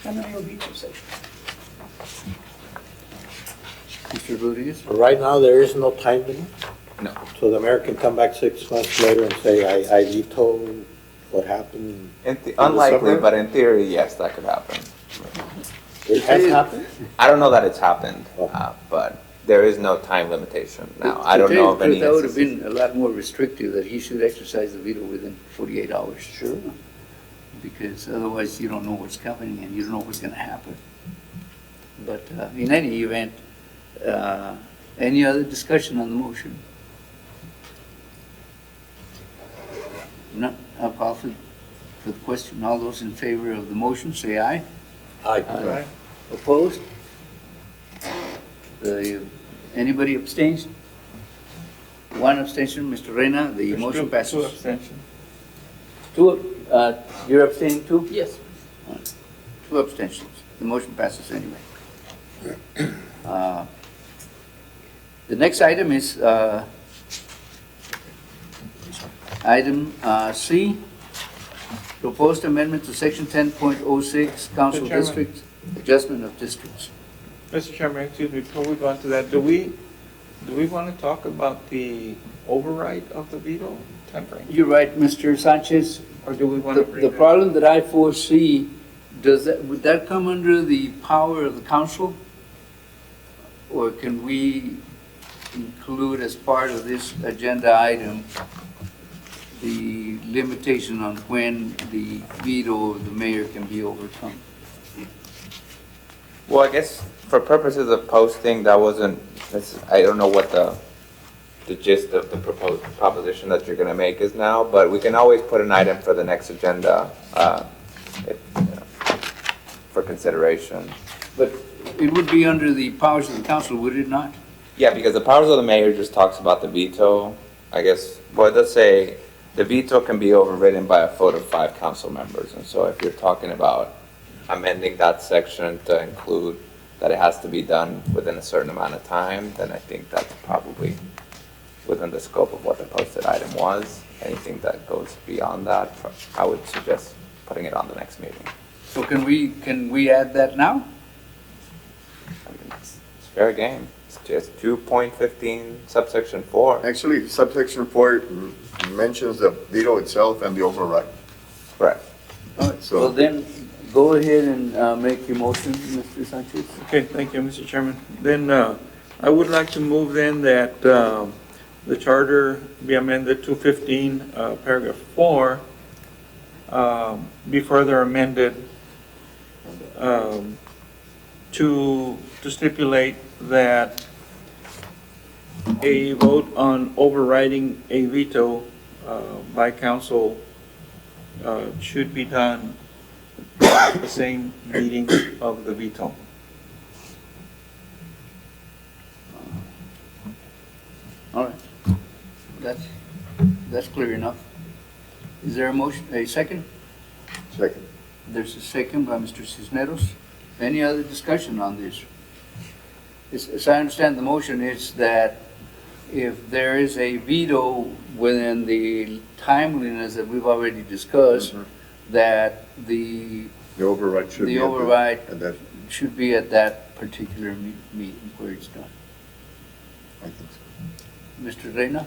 and then it will be safe. Mr. Rodriguez? Right now, there is no time limit, No. so the mayor can come back 6 months later and say, I veto what happened. Unlikely, summer? but in theory, yes, that could happen. It has happened? I don't know that it's happened, Oh. but there is no time limitation. Now, I don't know of any That would have instances. been a lot more restrictive, that he should exercise the veto within 48 hours. Sure. Because otherwise you don't know what's coming and you don't know what's going to happen. But in any event, any other discussion on the motion? No, I'll call for the question. All those in favor of the motion, say aye. Aye. Opposed? Anybody abstains? One abstention, Mr. Reyna, the motion Two passes. abstentions. You're abstaining too? Yes. Two abstentions. The motion passes anyway. The next item is item C, proposed amendment to section 10.06, council Mr. Chairman. districts, adjustment of districts. Mr. Chairman, excuse me, before we go on to that, do we want to talk about the override of the veto timeframe? You're right, Mr. Sanchez. Or do we want to bring The that? problem that I foresee, would that come under the power of the council? Or can we include as part of this agenda item the limitation on when the veto of the mayor can be overcome? Well, I guess for purposes of posting, I don't know what the gist of the proposition that you're gonna make is now, but we can always put an item for the next agenda, for consideration. But it would be under the powers of the council, would it not? Yeah, because the powers of the mayor just talks about the veto, I guess, well, it does say the veto can be overridden by a vote of 5 council members. And so if you're talking about amending that section to include that it has to be done within a certain amount of time, then I think that's probably within the scope of what the posted item was. Anything that goes beyond that, I would suggest putting it on the next meeting. So can we add that now? I mean, it's fair game. It's just 2.15 subsection 4. Actually, subsection 4 mentions the veto itself and the override. Correct. All right, So- well then, go ahead and make your motion, Mr. Sanchez. Okay, thank you, Mr. Chairman. Then I would like to move then that the charter be amended to 15, paragraph 4, be further amended to stipulate that a vote on overriding a veto by council should be done at the same meeting of the veto. All right. That's clear enough. Is there a motion, a second? Second. There's a second by Mr. Cisneros. Any other discussion on this? As I understand, the motion is that if there is a veto within the timeliness that we've already discussed, that the The override should be. The at override at that, should be at that particular meeting where it's done. I think so. Mr. Reyna?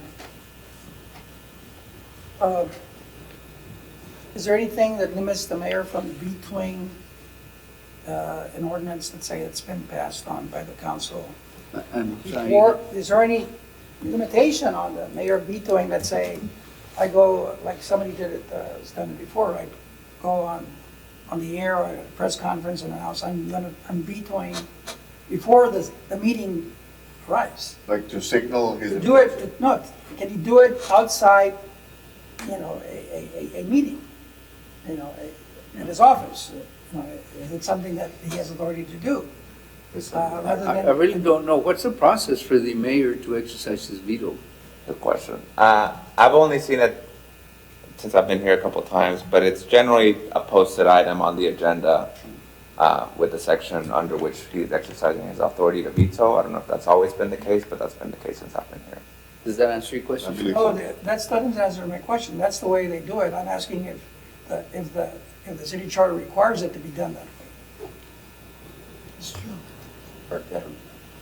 Is there anything that limits the mayor from vetoing an ordinance, let's say it's been passed on by the council? I'm sorry. Or is there any limitation on the mayor vetoing, let's say, I go, like somebody did it, has done it before, I go on the air or at a press conference and announce I'm vetoing before the meeting arrives. Like to signal his. To do it, no, can he do it outside, a meeting, in his office? Is it something that he has authority to do? Rather I than. really don't know. What's the process for the mayor to exercise his veto? Good question. I've only seen it since I've been here a couple of times, but it's generally a posted item on the agenda with the section under which he's exercising his authority to veto. I don't know if that's always been the case, but that's been the case since I've been here. Does that answer your question? I believe Oh, so. that doesn't answer my question. That's the way they do it. I'm asking if the city charter requires it to be done that way. It's true. Or,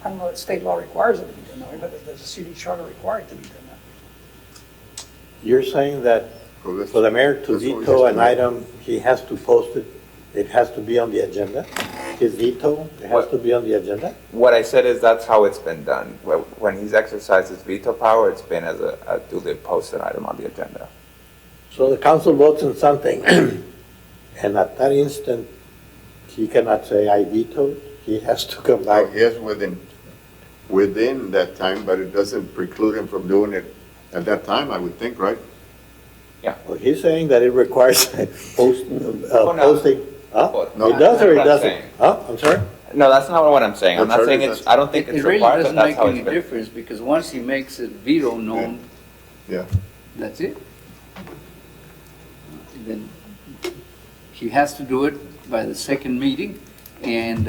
I don't know if state law requires it to be done that way, but does the city charter require it to be done that way? You're saying that Oh, that's- for the mayor to that's what we veto have an to do. item, he has to post it, it has to be on the agenda? His veto, it has to be on the agenda? What I said is that's how it's been done. When he's exercised his veto power, it's been as a duly posted item on the agenda. So the council votes on something, and at that instant, he cannot say, I vetoed? he has to come Now, back. yes, within that time, but it doesn't preclude him from doing it at that time, I would think, right? Well, he's saying that it requires posting, Oh, no. posting. Huh? Well, No, It does or that's it what I'm doesn't? saying. Huh? I'm sorry? No, that's not what I'm saying. I'm That's not saying right, it's, I don't think It it's really required, but doesn't that's make how any it's been. difference, because once he makes a veto known, Yeah. that's it. Then he has to do it by the second meeting, and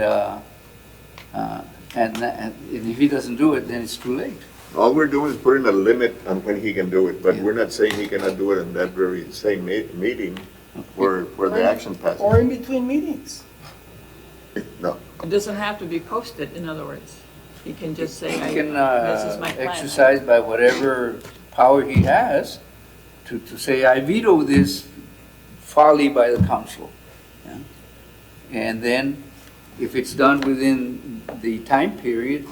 if he doesn't do it, then it's too late. All we're doing is putting a limit on when he can do it, but we're not saying he cannot do it in that very same meeting where the action passes. Or in between meetings. No. It doesn't have to be posted, in other words. He can just say, He can this is my plan. exercise by whatever power he has to say, I veto this folly by the council. Yeah? And then, if it's done within the time period,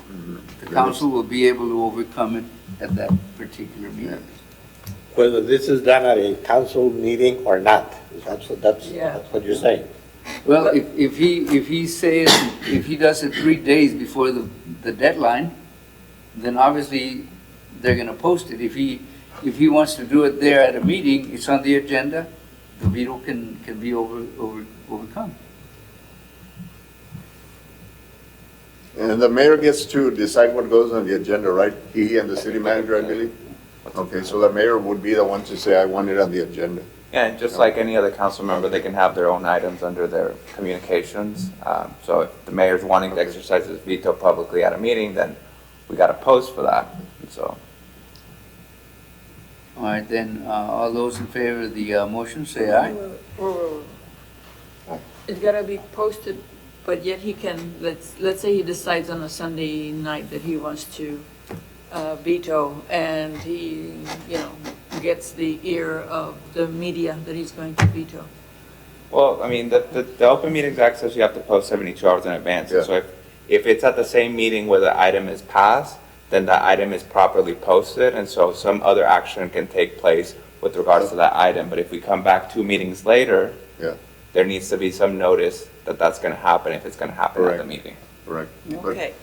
the council will be able to overcome it at that particular meeting. Whether this is done at a council meeting or not, that's Yeah. what you're saying. Well, if he says, if he does it 3 days before the deadline, then obviously they're gonna post it. If he wants to do it there at a meeting, it's on the agenda, the veto can be overcome. And the mayor gets to decide what goes on the agenda, right? He and the city manager, I believe? Okay, so the mayor would be the one to say, I want it on the agenda. Yeah, and just like any other council member, they can have their own items under their communications. So if the mayor's wanting to exercise his veto publicly at a meeting, then we got to post for that. And so, All right, then, all those in favor of the motion, say aye. It's gotta be posted, but yet he can, let's say he decides on a Sunday night that he wants to veto, and he, gets the ear of the media that he's going to veto. well, I mean, the Open Meetings Act says you have to post 72 hours in advance. Yeah. So if it's at the same meeting where the item is passed, then the item is properly posted, and so some other action can take place with regards to that item. But if we come back 2 meetings later, Yeah. there needs to be some notice that that's going to happen if it's going to happen at the Correct. meeting. Correct. Okay.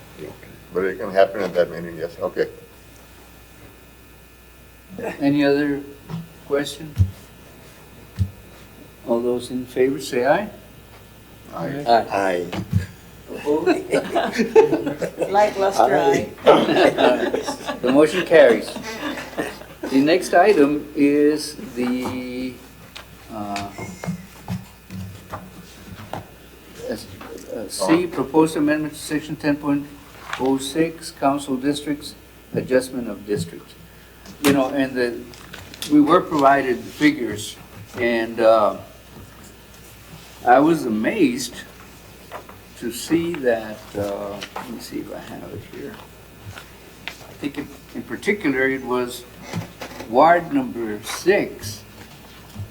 But it can happen at that meeting, yes, okay. Any other question? All those in favor, say aye. Aye. Lackluster eye. The motion carries. The next item is the C, proposed amendment to section 10.06, council districts, adjustment of districts. And we were provided figures, and I was amazed to see that, let me see if I have it here. I think in particular, it was Ward number 6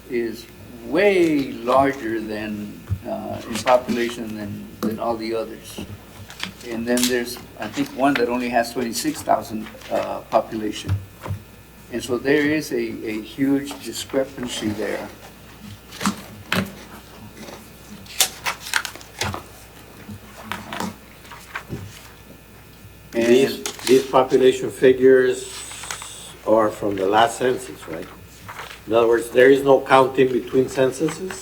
is way larger than, in population than all the others. And then there's, I think, one that only has 26,000 population. And so there is a huge discrepancy there. And These population figures are from the last census, right? In other words, there is no counting between censuses?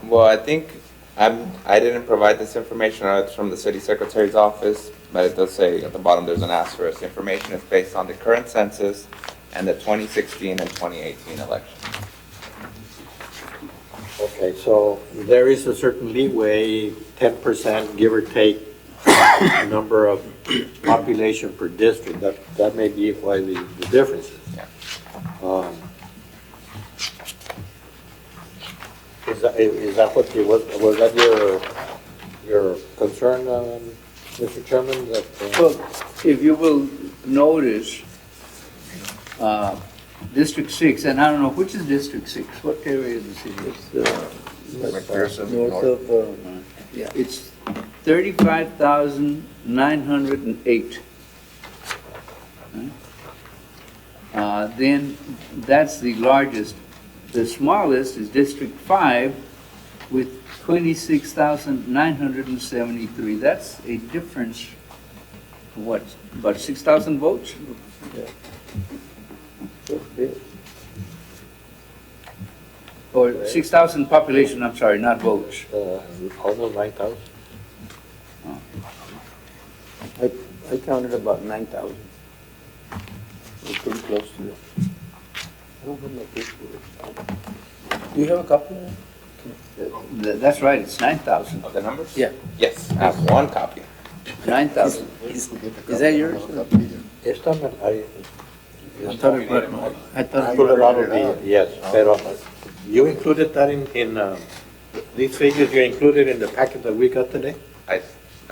Well, I think I didn't provide this information. I know it's from the city secretary's office, but it does say at the bottom there's an asterisk. Information is based on the current census and the 2016 and 2018 election. Okay, so there is a certain leeway, 10%, give or take, number of population per district. That may be why the difference is. Yeah. Is that what was that your concern, Mr. Chairman? That, well, if you will notice, District 6, and I don't know, which is District 6? What area of the city? McPherson, North north. of, Yeah, it's 35,908. Then that's the largest. The smallest is District 5, with 26,973. That's a difference, of what, about 6,000 votes? Or 6,000 population, I'm sorry, not votes. Almost 9,000. I counted about 9,000. We're pretty close to it. I don't have my paperwork. Do you have a copy of that? That's right, it's 9,000. Of the numbers? Yeah. Yes, I have one copy. 9,000. Is that yours? Esta me, I thought it was, I thought it pulled was. it out of the, yes, pero you included that in, these figures you included in the packet that we got today?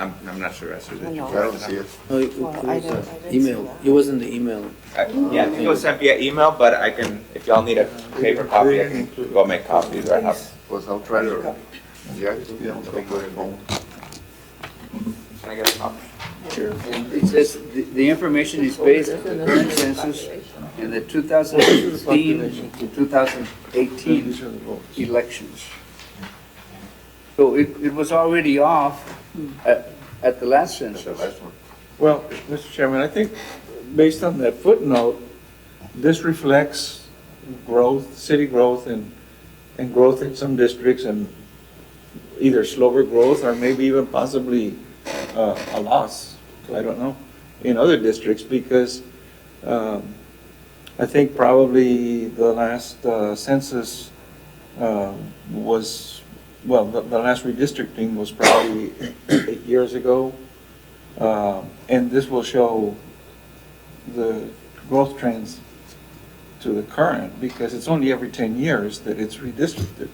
I'm not sure, Esther, did you? No. I don't see it. No, it Well, was I didn't see email. that. It was in the email. Yeah, I think it was sent via email, but I can, if y'all need a paper copy, I can go make copies, or I have. Was I'll try to, yeah, take my phone. Can I get a copy? It says the information is based on the current census and the 2016 to 2018 elections. So it was already off at the last census. Well, Mr. Chairman, I think based on that footnote, this reflects growth, city growth, and growth in some districts, and either slower growth or maybe even possibly a loss, I don't know, in other districts, because I think probably the last census was, well, the last redistricting was probably 8 years ago. And this will show the growth trends to the current, because it's only every 10 years that it's redistricted.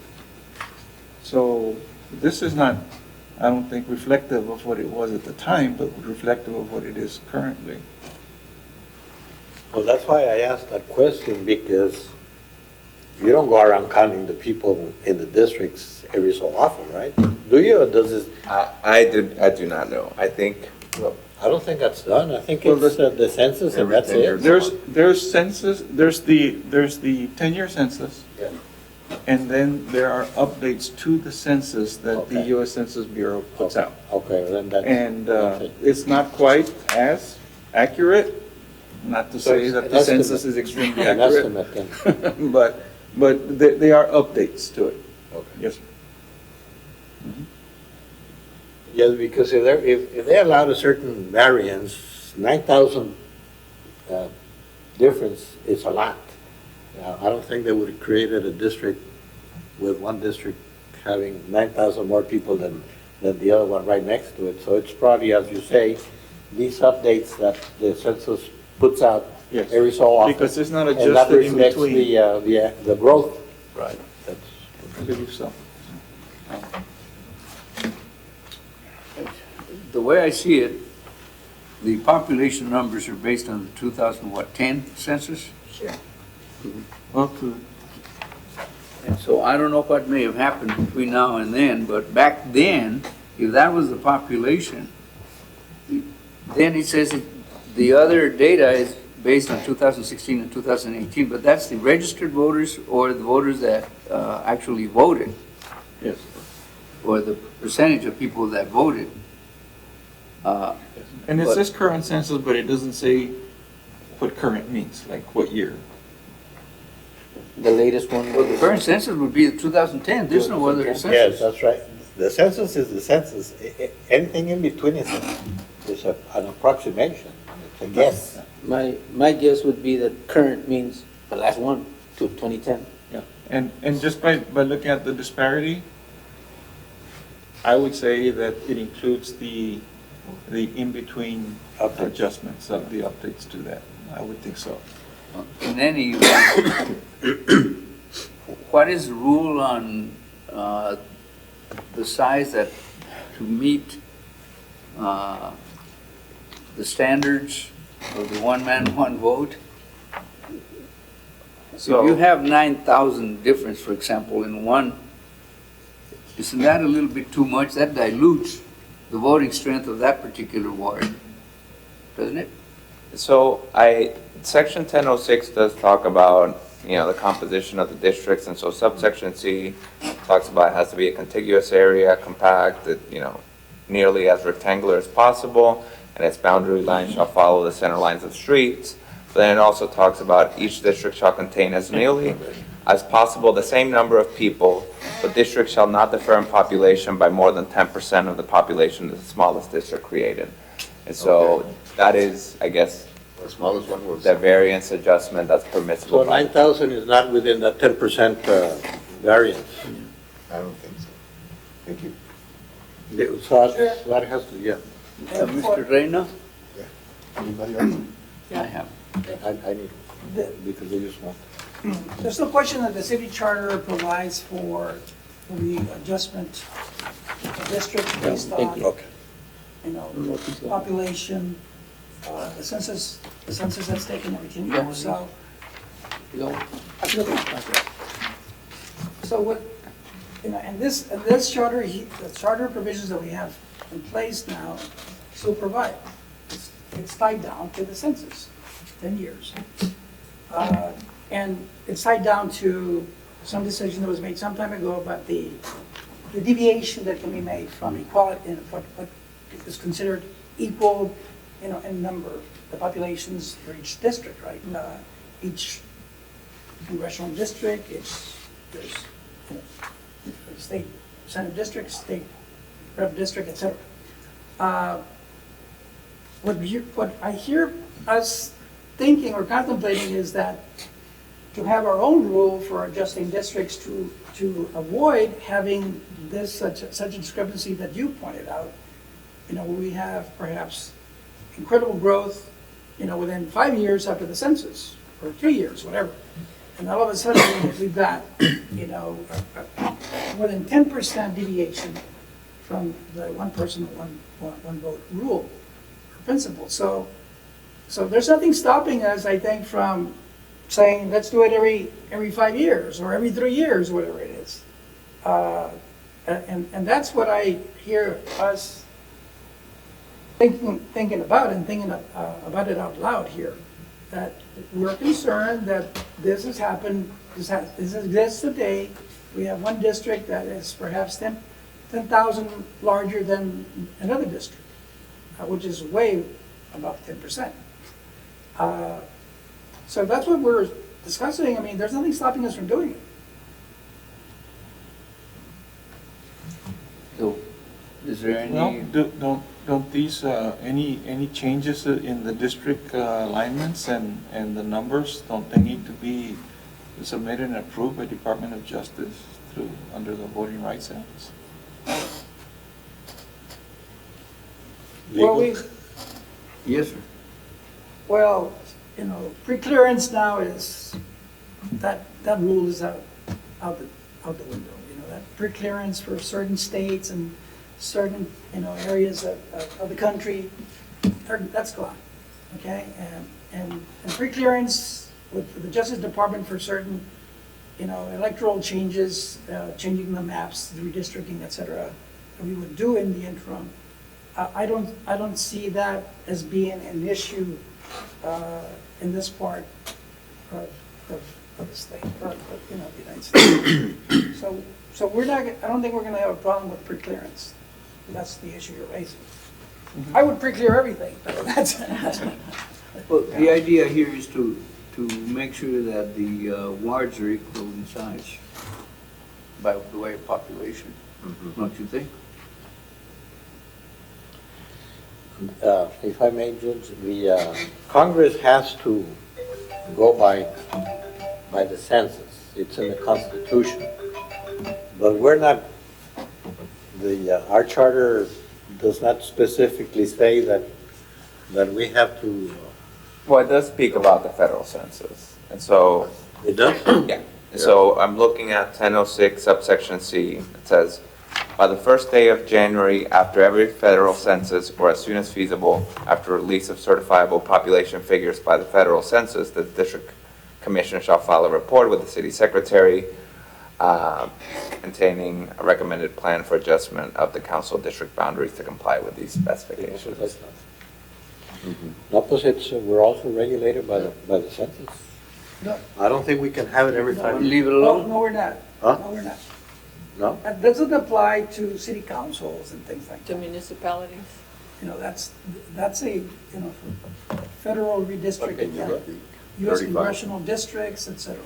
So this is not, I don't think, reflective of what it was at the time, but reflective of what it is currently. Well, that's why I asked that question, because you don't go around counting the people in the districts every so often, right? Do you, or does it? I do not know. I think, Well, I don't think that's done. I think Well, it's the census and that's it. There's census, there's the 10-year census. Yeah. And then there are updates to the census that the Okay. U.S. Census Bureau puts out. Okay, then that's. And that's it. it's not quite as accurate, not to So say it's that an the estimate. census is extremely An accurate. estimate then. But they are updates to it. Okay. Yes, sir. Yes, because if they allowed a certain variance, 9,000 difference is a lot. I don't think they would have created a district with one district having 9,000 more people than the other one right next to it. So it's probably, as you say, these updates that the census puts out Yes. every so often. Because it's not And that adjusted in reflects between. the growth. Right. That's. I believe so. The way I see it, the population numbers are based on the 2010 census. Well, And so I don't know what may have happened between now and then, but back then, if that was the population, then it says that the other data is based on 2016 and 2018, but that's the registered voters or the voters that actually voted, yes. or the percentage of people that voted. And it But- says current census, but it doesn't say what current means, like what year. The latest one. Well, the current census would be the 2010, there's no other Yes, census. that's right. The census is the census. Anything in between is an approximation. It's a guess. My guess would be that current means the last one, to 2010. Yeah. And just by looking at the disparity, I would say that it includes the in-between adjustments of the updates to that. I would think so. In any event, what is the rule on the size that to meet the standards of the one man, one vote? If you have 9,000 difference, for example, in one, isn't that a little bit too much? That dilutes the voting strength of that particular ward, doesn't it? so Section 1006 does talk about, the composition of the districts, and so subsection C talks about it has to be a contiguous area, compact, nearly as rectangular as possible, and its boundary line shall follow the center lines of streets. But then it also talks about each district shall contain as nearly as possible the same number of people, but district shall not differ in population by more than 10% of the population of the smallest district created. And so that is, I guess, The smallest one was. the variance adjustment that's permissible. So 9,000 is not within that 10% variance. I don't think so. Thank you. So that has to, yeah, Mr. Reyna? Anybody else? I have. I need, because they just want. There's no question that the city charter provides for the adjustment of districts based on, Okay. population, the census that's taken every 10 years, so. So what, and this charter, the charter provisions that we have in place now still provide. It's tied down to the census, 10 years. And it's tied down to some decision that was made some time ago about the deviation that can be made from equality, what is considered equal, in number, the populations for each district, right? Each congressional district, there's state senate district, state rep district, et cetera. What I hear us thinking or contemplating is that to have our own rule for adjusting districts to avoid having such a discrepancy that you pointed out, we have perhaps incredible growth, within 5 years after the census, or 3 years, whatever. And all of a sudden, we've got, more than 10% deviation from the one person, one vote rule or principle. So there's nothing stopping us, I think, from saying, let's do it every 5 years or every 3 years, whatever it is. And that's what I hear us thinking about and thinking about it out loud here. That we're concerned that this has happened, this exists today. We have one district that is perhaps 10,000 larger than another district, which is way above 10%. So that's what we're discussing. I mean, there's nothing stopping us from doing it. So, is there any? Well, don't these, any changes in the district alignments and the numbers, don't they need to be submitted and approved by Department of Justice under the Voting Rights Act? Well, Yes, sir. Well, pre-clearance now is, that rule is out the window. That pre-clearance for certain states and certain, areas of the country, that's gone, okay? And pre-clearance with the Justice Department for certain, electoral changes, changing the maps, the redistricting, et cetera, that we would do in the interim. I don't see that as being an issue in this part of the state, or the United States. So I don't think we're going to have a problem with pre-clearance. That's the issue you're raising. I would pre-clear everything, but that's Well, the idea here is to make sure that the wards are equal in size by the way of population, don't you think? If I may, Judge, the Congress has to go by the census. It's in the Constitution. But we're not, our charter does not specifically say that we have to. Well, it does speak about the federal census, and so. It does? Yeah. So I'm looking at 1006 subsection C. It says, by the first day of January after every federal census, or as soon as feasible, after release of certifiable population figures by the federal census, the district commissioner shall file a report with the city secretary containing a recommended plan for adjustment of the council district boundaries to comply with these specifications. No, pues we're also regulated by the census. No. I don't think we can have it every 5 years. Leave it No, alone? no, we're not. Huh? No, we're not. No? That doesn't apply to city councils and things like To that. municipalities? You know, that's a, you know, federal redistricting, you got the U.S. 35. congressional districts, et cetera.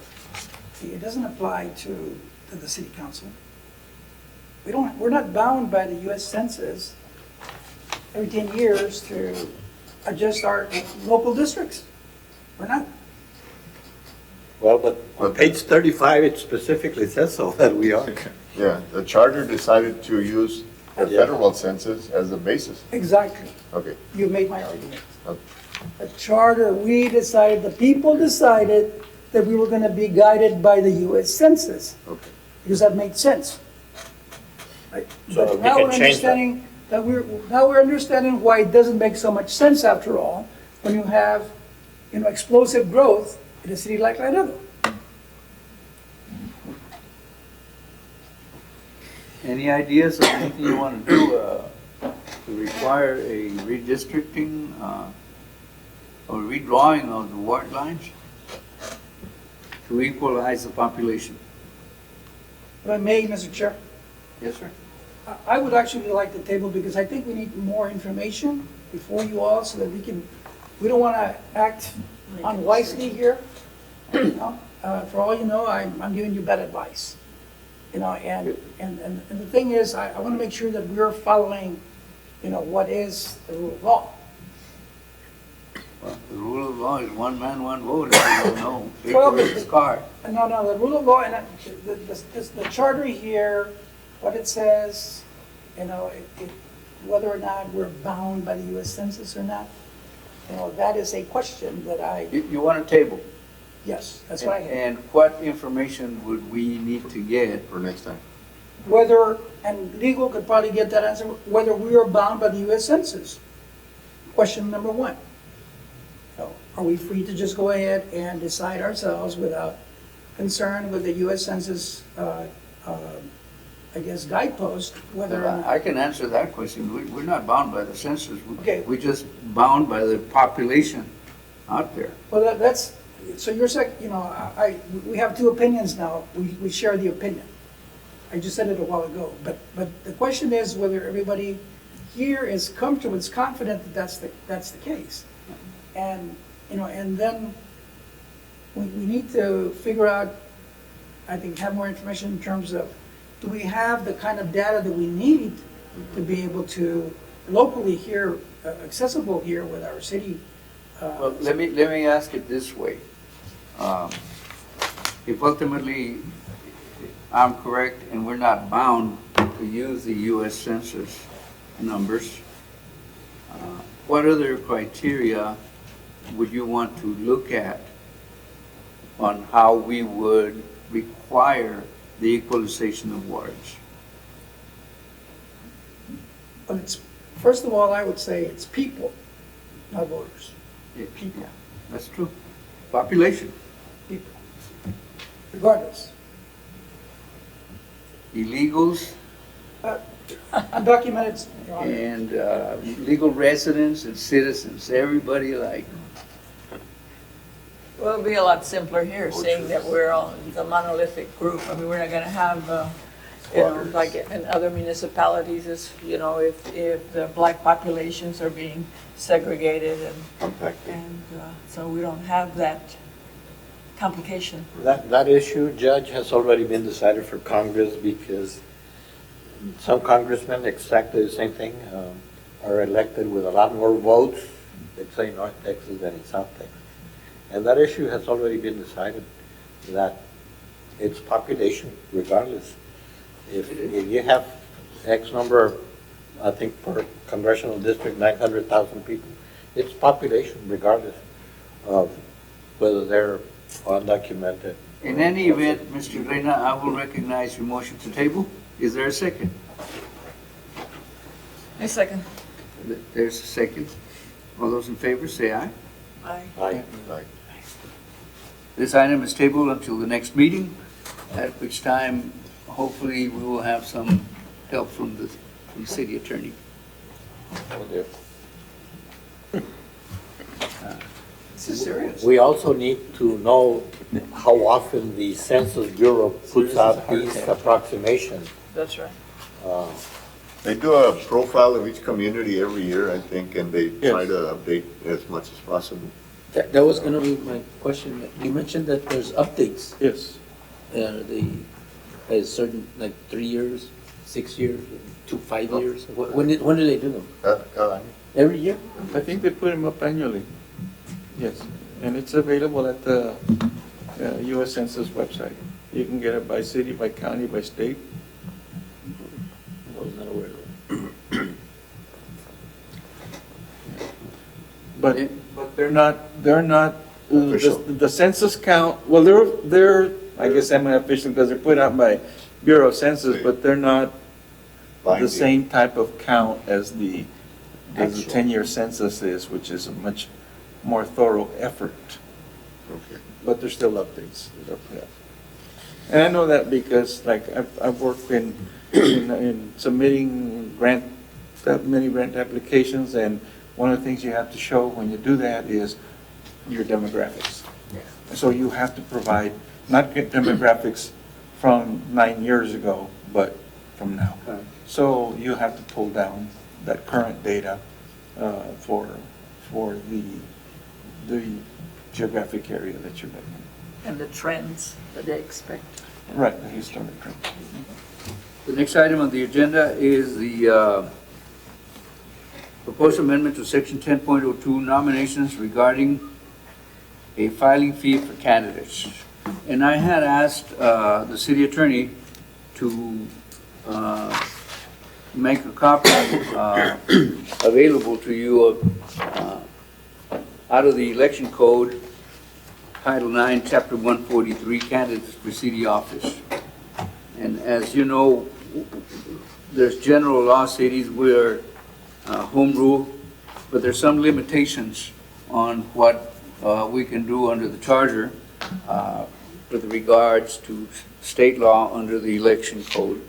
It doesn't apply to the city council. We're not bound by the U.S. Census every 10 years to adjust our local districts. We're not. Well, but on page 35, it specifically says so that we are. Yeah, the charter decided to use the Yeah. federal census as a basis. Exactly. Okay. You made my argument. Okay. A charter, the people decided that we were going to be guided by the U.S. Census, Okay. because that made sense. Right? So But we now can we're change that. understanding now we're understanding why it doesn't make so much sense after all, when you have, you know, explosive growth in a city like Laredo. Any ideas of anything you want to do to require a redistricting or redrawing of the ward lines to equalize the population? If I may, Mr. Chair, Yes, sir. I would actually like the table, because I think we need more information before you all, so that we don't want to act unwisely here. You know? For all you know, I'm giving you bad advice. You know, and the thing is, I want to make sure that we're following, you know, what is the rule of law. Well, the rule of law is one man, one vote, if you don't know. Well, Paper is card. No, the rule of law, and the charter here, what it says, you know, whether or not we're bound by the U.S. Census or not, you know, that is a question that You want a table? yes, that's what I have. And what information would we need to get? For next time. Whether, and legal could probably get that answer, whether we are bound by the U.S. Census. Question number one. So, are we free to just go ahead and decide ourselves without concern with the U.S. Census, I guess, guidepost, whether or not? I can answer that question. We're not bound by the census. Okay. We're just bound by the population out there. Well, that's, so you're saying, you know, we have two opinions now. We share the opinion. I just said it a while ago. But the question is whether everybody here is comfortable, is confident that that's the case. And, you know, and then we need to figure out, I think, have more information in terms of, do we have the kind of data that we need to be able to locally here, accessible here with our city? Well, let me ask it this way. If ultimately I'm correct and we're not bound to use the U.S. Census numbers, what other criteria would you want to look at on how we would require the equalization of wards? Well, it's, first of all, I would say it's people, not voters. People. That's true. Population, People, regardless. illegals, Undocumented, Your Honor. and legal residents and citizens, everybody alike. Well, it'll be a lot simpler here, saying that we're all the monolithic group. I mean, we're not gonna have, you know, like in other municipalities, is, you know, if the black populations are being segregated and so we don't have that complication. That issue, Judge, has already been decided for Congress because some congressmen, exactly the same thing, are elected with a lot more votes, let's say in North Texas than in South Texas. And that issue has already been decided, that it's population regardless. If you have X number, I think per congressional district, 900,000 people, it's population regardless of whether they're undocumented. In any event, Mr. Reyna, I will recognize your motion to table. Is there a second? A second. There's a second. All those in favor, say aye. Aye. Aye. Right. This item is tabled until the next meeting, at which time, hopefully, we will have some help from the city attorney. This is serious. We also need to know how often the Census Bureau puts out these approximations. That's right. They do a profile of each community every year, I think, and they try Yes. to update as much as possible. That was gonna be my question. You mentioned that there's updates. Yes. A certain, like 3 years, 6 years, 5 years? When do they do them? Every year? I think they put them up annually. Yes, and it's available at the US Census website. You can get it by city, by county, by state. I was not aware of that. But they're not, Official. the census count, well, they're, I guess, semi-official because they're put out by Bureau of Census, but they're not the Binding. same type of count as the Actual. 10-year census is, which is a much more thorough effort. Okay. But there's still updates that are put up. And I know that because, like, I've worked in submitting many grant applications, and one of the things you have to show when you do that is your demographics. So you have to provide, not get demographics from 9 years ago, but from now. Okay. So you have to pull down that current data for the geographic area that you're living And the trends that they expect. in. Right, the historic trend. The next item on the agenda is the proposed amendment to section 10.02 nominations regarding a filing fee for candidates. And I had asked the city attorney to make a copy available to you of, out of the election code, Title 9, Chapter 143, candidates for city office. And as you know, there's general law cities where home rule, but there's some limitations on what we can do under the charter with regards to state law under the election code.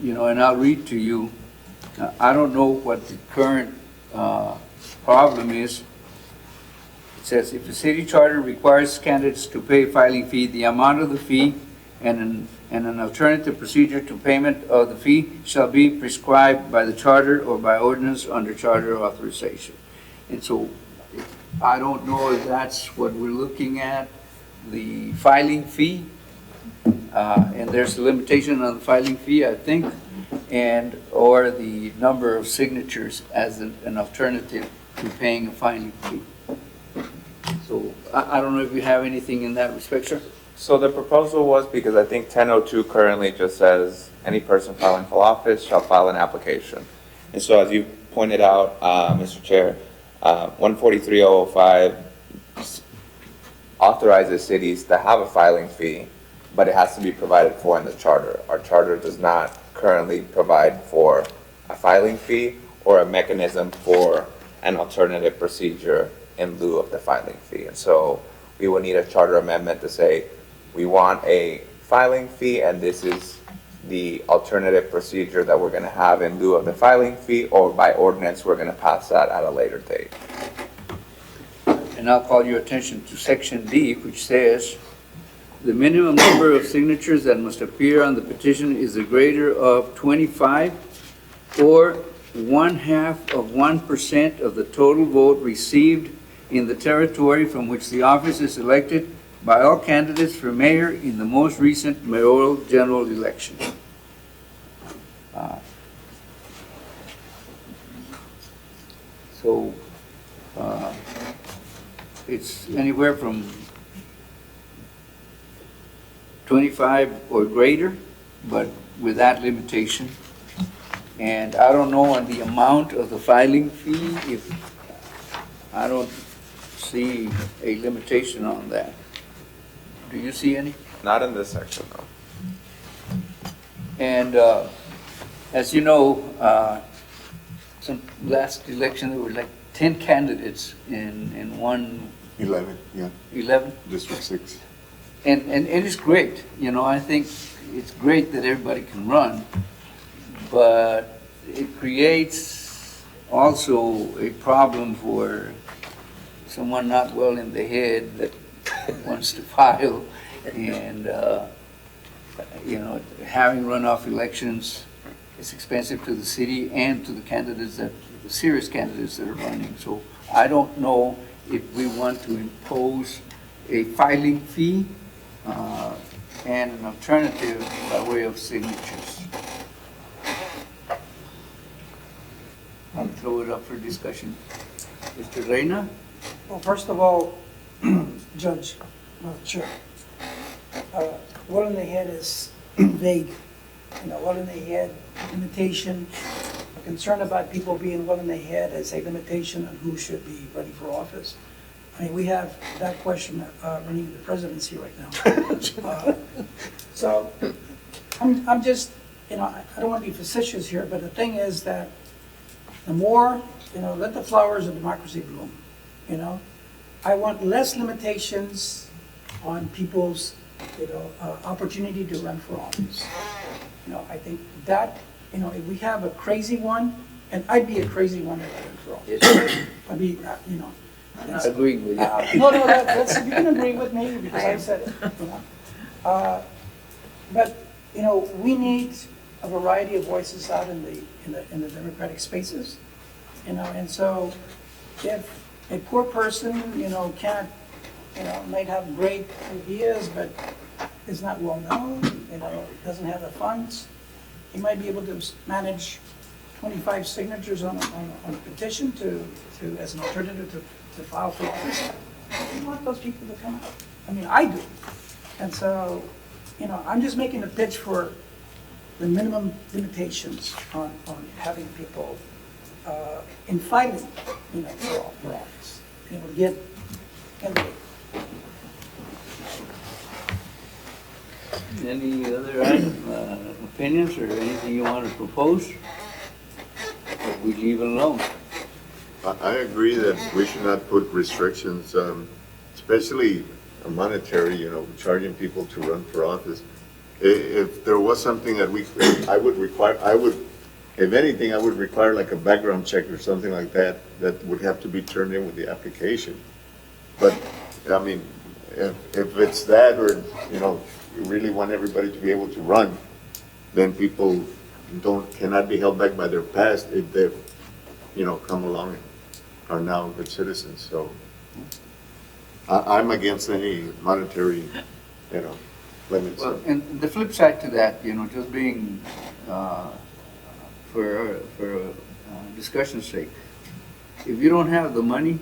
You know, and I'll read to you, I don't know what the current problem is. It says, if the city charter requires candidates to pay a filing fee, the amount of the fee and an alternative procedure to payment of the fee shall be prescribed by the charter or by ordinance under charter authorization. And so I don't know if that's what we're looking at, the filing fee. And there's a limitation on the filing fee, I think, and or the number of signatures as an alternative to paying a filing fee. So I don't know if you have anything in that respect, sir? So the proposal was, because I think 1002 currently just says, any person filing for office shall file an application. And so as you pointed out, Mr. Chair, 143.005 authorizes cities to have a filing fee, but it has to be provided for in the charter. Our charter does not currently provide for a filing fee or a mechanism for an alternative procedure in lieu of the filing fee. And so we will need a charter amendment to say, we want a filing fee, and this is the alternative procedure that we're going to have in lieu of the filing fee, or by ordinance, we're going to pass that at a later date. And I'll call your attention to section D, which says, the minimum number of signatures that must appear on the petition is the greater of 25 or 0.5% of the total vote received in the territory from which the office is elected by all candidates for mayor in the most recent mayoral general election. So it's anywhere from 25 or greater, but with that limitation. And I don't know on the amount of the filing fee, if I don't see a limitation on that. Do you see any? Not in this section, though. And as you know, some last election, there were like 10 candidates in one 11, yeah, 11. District 6. And it's great, you know, I think it's great that everybody can run, but it creates also a problem for someone not well in the head that wants to file. And, having runoff elections is expensive to the city and to the candidates the serious candidates that are running. So I don't know if we want to impose a filing fee and an alternative by way of signatures. I'll throw it up for discussion. Mr. Reyna? Well, first of all, Judge, Chair, well in the head is vague. Well in the head, limitation, a concern about people being well in the head as a limitation on who should be running for office. I mean, we have that question running the presidency right now. So I'm just, I don't want to be facetious here, but the thing is that the more, let the flowers of democracy bloom, I want less limitations on people's, opportunity to run for office. I think that, if we have a crazy one, and I'd be a crazy one if I ran for office. I'd be, I'm not agreeing with you. No, that's, you can agree with me because I said it, But, we need a variety of voices out in the democratic spaces, and so if a poor person, can't, might have great ideas, but is not well known, doesn't have the funds, he might be able to manage 25 signatures on a petition to as an alternative to file for office. We want those people to come out. I mean, I do. And so, I'm just making a pitch for the minimum limitations on having people in filing, for office, to get candidates. Any other opinions or anything you want to propose? Or we leave it alone? I agree that we should not put restrictions, especially monetary, charging people to run for office. If there was something that if anything, I would require like a background check or something like that, that would have to be turned in with the application. But, I mean, if it's that, or, you really want everybody to be able to run, then people cannot be held back by their past if they've, come along and are now good citizens. So I'm against any monetary, limits. Well, and the flip side to that, just being, for discussion's sake, if you don't have the money,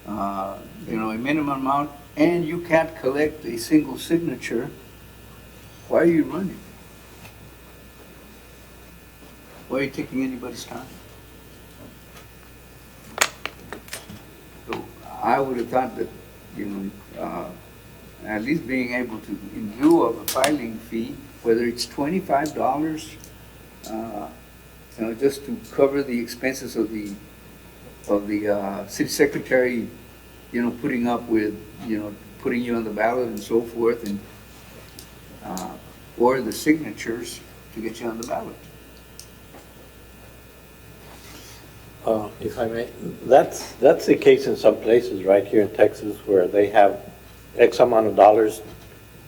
a minimum amount, and you can't collect a single signature, why are you running? Why are you taking anybody's time? So I would have thought that, at least being able to, in lieu of a filing fee, whether it's $25, just to cover the expenses of the city secretary, putting up with, putting you on the ballot and so forth, and or the signatures to get you on the ballot. If I may, that's the case in some places right here in Texas where they have X amount of dollars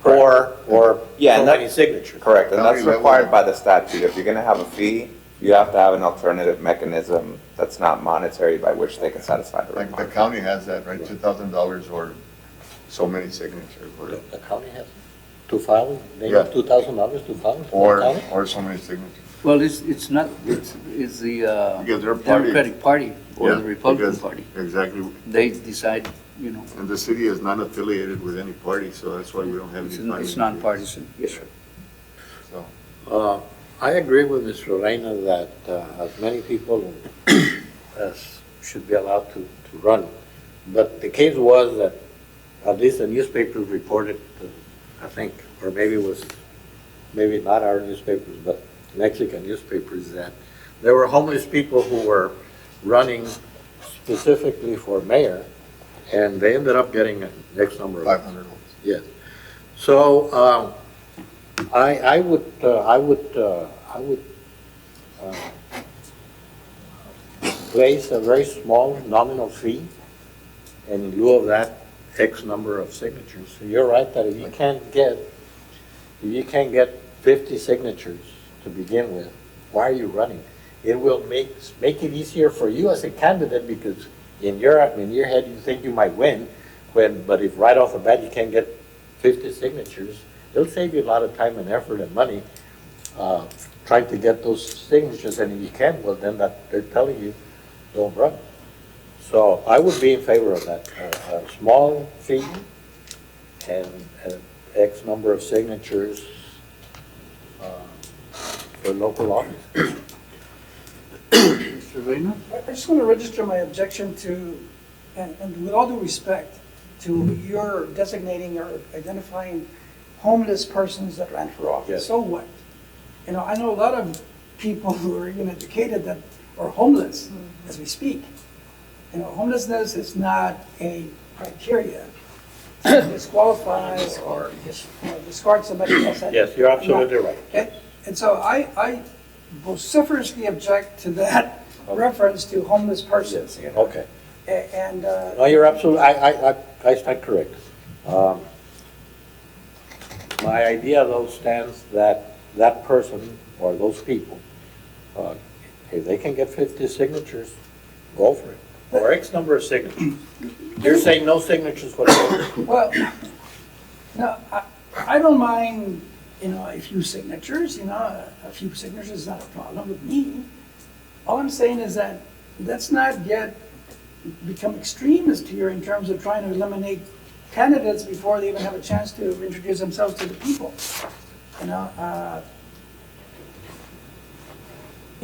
or Yeah, so and that- many signatures. Correct, and that's County level. required by the statute. If you're gonna have a fee, you have to have an alternative mechanism that's not monetary by which they can satisfy the Like the requirement. county has that, right, $2,000 or so many signatures, The county has to file, they Yeah. have $2,000 to file for the county? or so many signatures. Well, it's not, it's the Because they're party. Democratic Party or Yeah, the Republican because- Party. Exactly, They decide, and the city is not affiliated with any party, so that's why we don't have any. it's filing. nonpartisan. Yes, sir. So, I agree with Mr. Reyna that as many people as should be allowed to run. But the case was that, at least the newspapers reported, I think, or maybe it was, maybe not our newspapers, but Mexican newspapers, that there were homeless people who were running specifically for mayor, and they ended up getting an X number of 500 votes. Yes. So, I would place a very small nominal fee, and in lieu of that, X number of signatures. So you're right that if you can't get 50 signatures to begin with, why are you running? It will make it easier for you as a candidate because in your head you think you might win, but if right off the bat you can't get 50 signatures, it'll save you a lot of time and effort and money trying to get those signatures, and if you can, well then they're telling you don't run. So I would be in favor of that, a small fee and X number of signatures for local office. Mr. Reyna? I just want to register my objection to, and with all due respect, to your designating or identifying homeless persons that ran for office. Yes. So what? You know, I know a lot of people who are even educated that are homeless as we speak. You know, homelessness is not a criteria to disqualify or discard somebody else. Yes, you're absolutely right. Okay? And so I vociferously object to that reference to homeless persons. You know? Okay. And, No, you're absolutely, I stand correct. My idea though stands that that person or those people, if they can get 50 signatures, go for it. Or X number of signatures. You're saying no signatures whatsoever. well, no, I don't mind, you know, a few signatures, you know, a few signatures is not a problem with me. All I'm saying is that let's not become extremist here in terms of trying to eliminate candidates before they even have a chance to introduce themselves to the people. You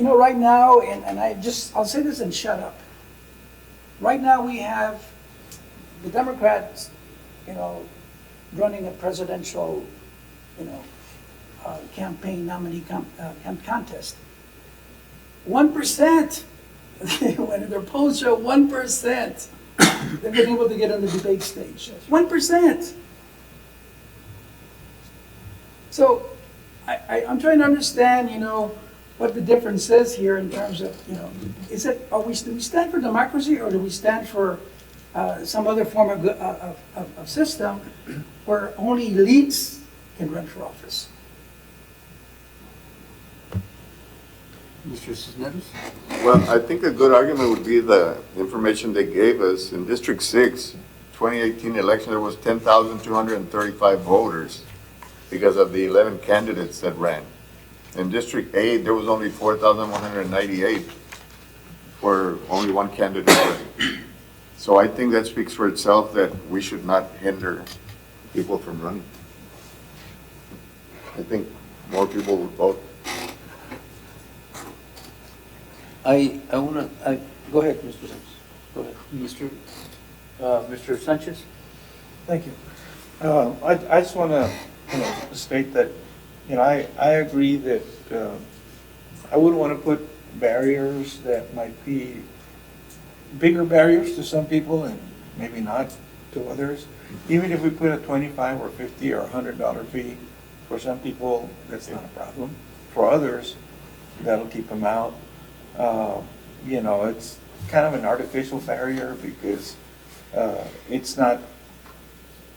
know, right now, and I'll say this and shut up. Right now we have the Democrats, you know, running a presidential, you know, campaign nominee contest. 1%, when their polls show 1%, they've been able to get on the debate stage. 1%. So I'm trying to understand, you know, what the difference is here in terms of, you know, do we stand for democracy or do we stand for some other form of system where only elites can run for office? Mr. Cisneros? Well, I think a good argument would be the information they gave us. In District 6, 2018 election, there was 10,235 voters because of the 11 candidates that ran. In District 8, there was only 4,198 where only one candidate ran. So I think that speaks for itself that we should not hinder people from running. I think more people would vote. Go ahead, Mr. Sanchez. Go ahead. Mr. Sanchez? Thank you. I just want to, state that, I agree that I wouldn't want to put barriers that might be bigger barriers to some people and maybe not to others. Even if we put a $25 or $50 or $100 fee, for some people, that's not a problem. For others, that'll keep them out. It's kind of an artificial barrier because it's not,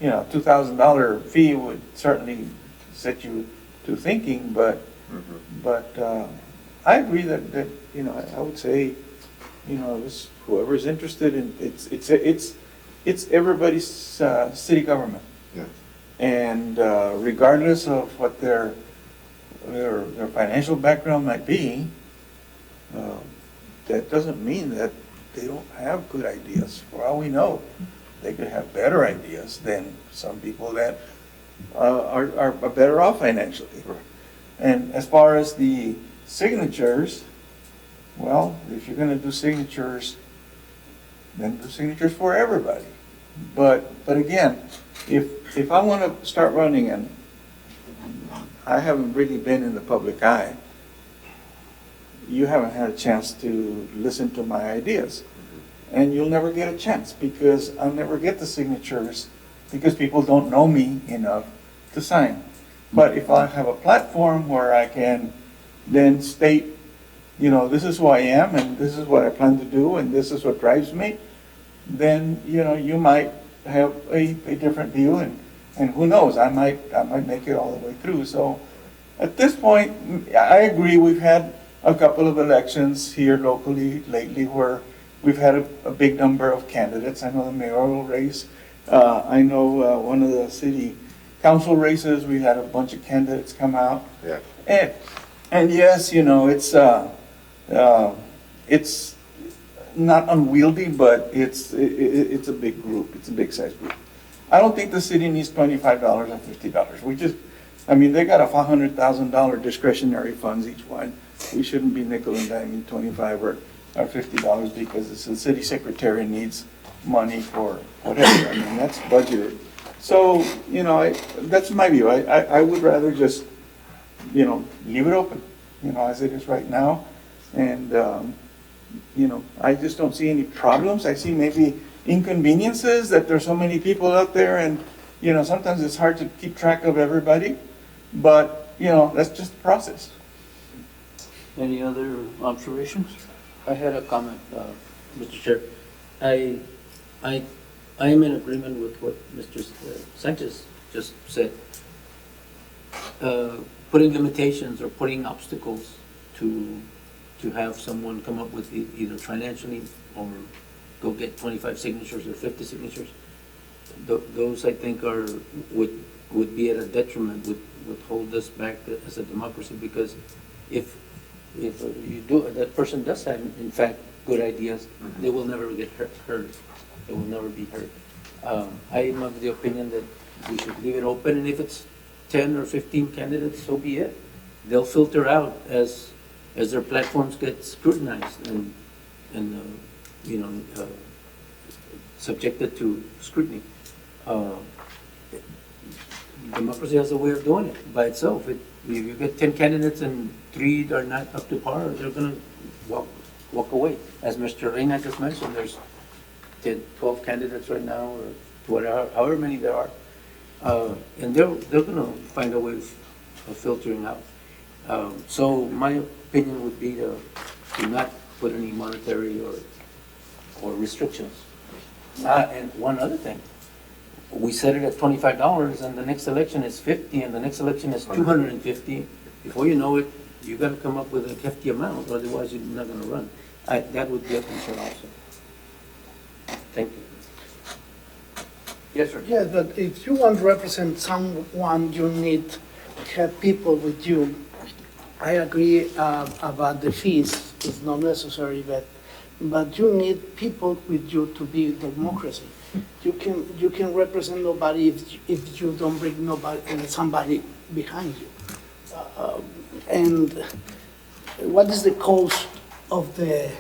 $2,000 fee would certainly set you to thinking, but I agree that I would say, whoever's interested in it's everybody's city government. Yeah. And regardless of what their financial background might be, that doesn't mean that they don't have good ideas. For all we know, they could have better ideas than some people that are better off financially. And as far as the signatures, well, if you're going to do signatures, then do signatures for everybody. But again, if I want to start running and I haven't really been in the public eye, you haven't had a chance to listen to my ideas. And you'll never get a chance because I'll never get the signatures because people don't know me enough to sign. But if I have a platform where I can then state, this is who I am and this is what I plan to do and this is what drives me, then, you might have a different view, and who knows, I might make it all the way through. So at this point, I agree, we've had a couple of elections here locally lately where we've had a big number of candidates. I know the mayoral race, I know one of the city council races, we had a bunch of candidates come out. Yeah. And yes, you know, it's not unwieldy, but it's a big group, it's a big size group. I don't think the city needs $25 and $50. I mean, they got a $500,000 discretionary funds each one. We shouldn't be nickel and diming $25 or $50 because the city secretary needs money for whatever. I mean, that's budgeted. So, you know, that's my view. I would rather just, you know, leave it open, you know, as it is right now. And, you know, I just don't see any problems. I see maybe inconveniences that there's so many people out there and, you know, sometimes it's hard to keep track of everybody. But, you know, that's just the process. Any other observations? I had a comment, Mr. Chair. I am in agreement with what Mr. Sanchez just said. Putting limitations or putting obstacles to have someone come up with either financially or go get 25 signatures or 50 signatures, those I think would be at a detriment, would hold us back as a democracy, because if that person does have, in fact, good ideas, they will never get heard. They will never be heard. I am of the opinion that we should leave it open, and if it's 10 or 15 candidates, so be it. They'll filter out as their platforms get scrutinized and you know, subjected to scrutiny. Democracy has a way of doing it by itself. If you get 10 candidates and 3 are not up to par, they're going to walk away. As Mr. Reina just mentioned, there's 10, 12 candidates right now, or whatever, however many there are. And they're going to find a way of filtering out. So my opinion would be to not put any monetary or restrictions. And one other thing, we set it at $25, and the next election is 50, and the next election is 250. Before you know it, you got to come up with a hefty amount, otherwise you're not going to run. That would be a concern also. Thank you. Yes, sir. Yes, but if you want to represent someone, you need to have people with you. I agree about the fees, it's not necessary, but you need people with you to be democracy. You can represent nobody if you don't bring somebody behind you. And what is the cost of the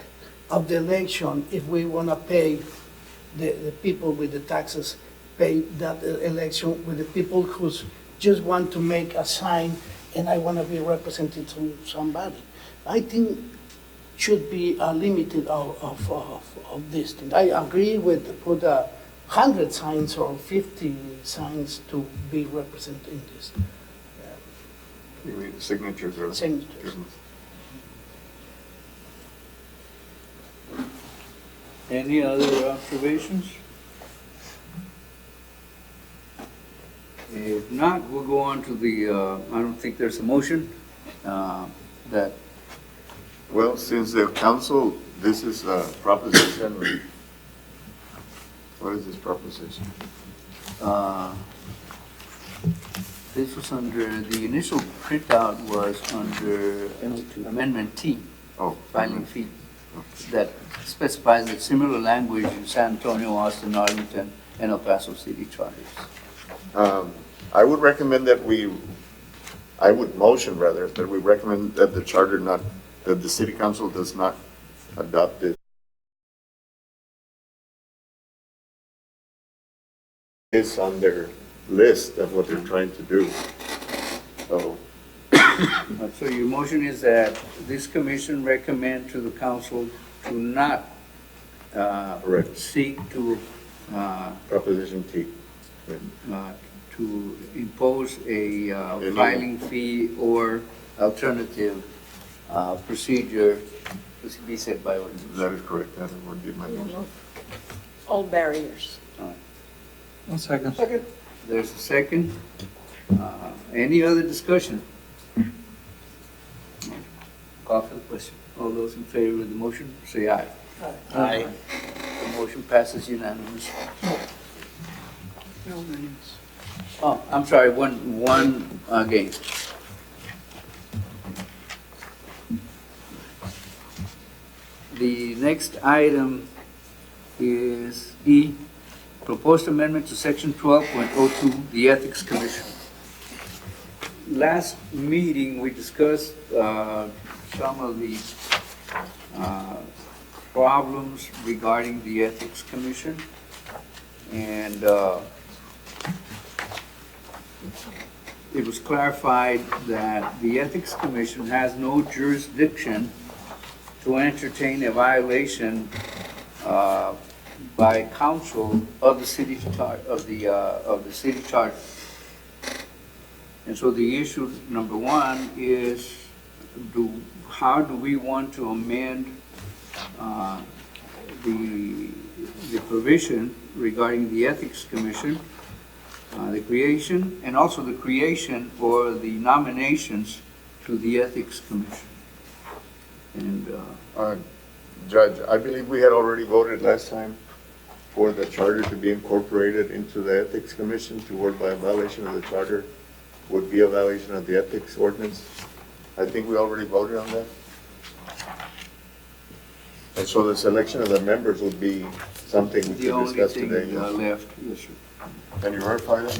election if we want to pay the people with the taxes, pay that election with the people who just want to make a sign and I want to be represented to somebody? I think should be limited of this thing. I agree with put 100 signs or 50 signs to be represented in this. You mean signatures or? Signatures. Any other observations? If not, we'll go on to the, I don't think there's a motion that. Well, since the council, this is a proposition, what is this proposition? This was under, the initial printout was under Amendment T, filing fee, that specifies that similar language in San Antonio, Austin, Arlington, and El Paso city charters. I would recommend that I would motion rather, that we recommend that the charter not, that the city council does not adopt it. It's on their list of what they're trying to do. So So your motion is that this commission recommend to the council to not Correct. seek to Proposition T. to impose a filing fee or alternative procedure to be set by ordinance. That is correct. That would be my motion. All barriers. One second. Second. There's a second. Any other discussion? Call for the question. All those in favor of the motion, say aye. Aye. The motion passes unanimously. No names. Oh, I'm sorry, one against. The next item is E, proposed amendment to section 12.02, the Ethics Commission. Last meeting, we discussed some of the problems regarding the Ethics Commission. And it was clarified that the Ethics Commission has no jurisdiction to entertain a violation by council of the city of the city charter. And so the issue number one is, how do we want to amend the provision regarding the Ethics Commission, the creation, and also the creation or the nominations to the Ethics Commission. And Judge, I believe we had already voted last time for the charter to be incorporated into the Ethics Commission. To work by a violation of the charter would be a violation of the ethics ordinance. I think we already voted on that. And so the selection of the members would be something we the could only discuss thing today. left, yes, sir. Can you verify that?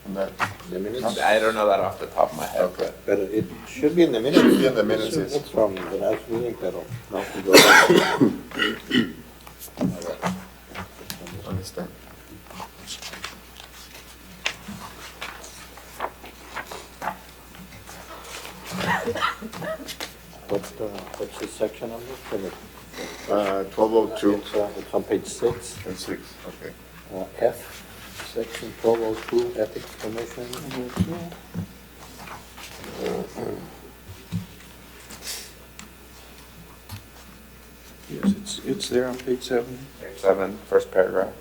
On that? The minutes? I don't know that off the top of my head. Okay. But it should be in the minutes. Should be in the minutes, yes. It's from the last meeting, pero no. we go back. Understand. What's the section on this? 1202 It's on page 6. and 6, okay. F, section 1202, Ethics Commission. Yes, it's there on page 7. Page 7, first paragraph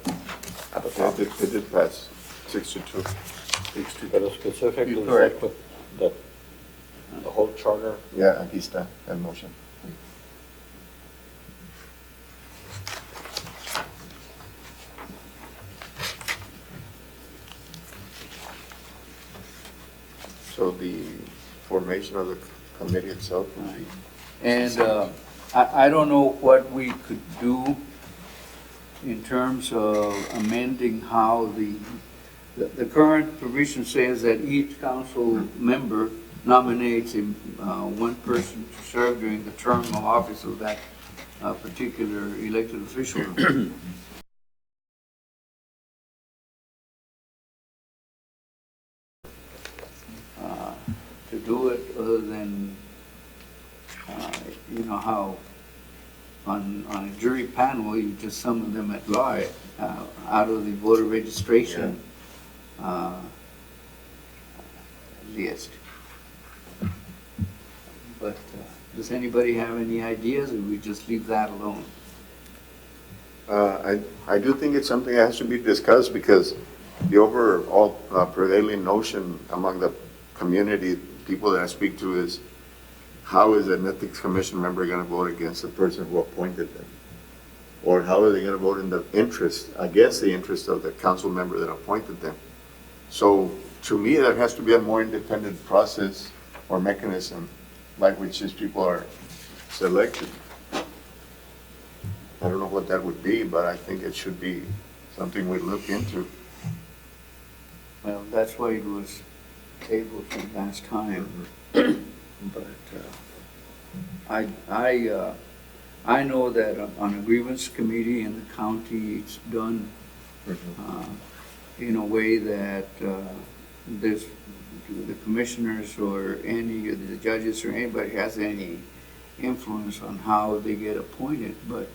at the top. It did pass, 6-2. Pero specifically, You're correct. that the whole charter. Yeah, aquí está el motion. So the formation of the committee itself would be. And I don't know what we could do in terms of amending how the current provision says that each council member nominates one person to serve during the term of office of that particular elected official. To do it other than, you know how on a jury panel, you just summon them at law out of the voter registration list. But does anybody have any ideas, or we just leave that alone? I do think it's something that has to be discussed, because the overall prevailing notion among the community, people that I speak to, is how is an ethics commission member going to vote against the person who appointed them? Or how are they going to vote in the interest, against the interest of the council member that appointed them? So to me, there has to be a more independent process or mechanism by which these people are selected. I don't know what that would be, but I think it should be something we look into. Well, that's why it was tabled from last time. But I know that on a grievance committee in the county, it's done in a way that there's the commissioners or any of the judges or anybody has any influence on how they get appointed. But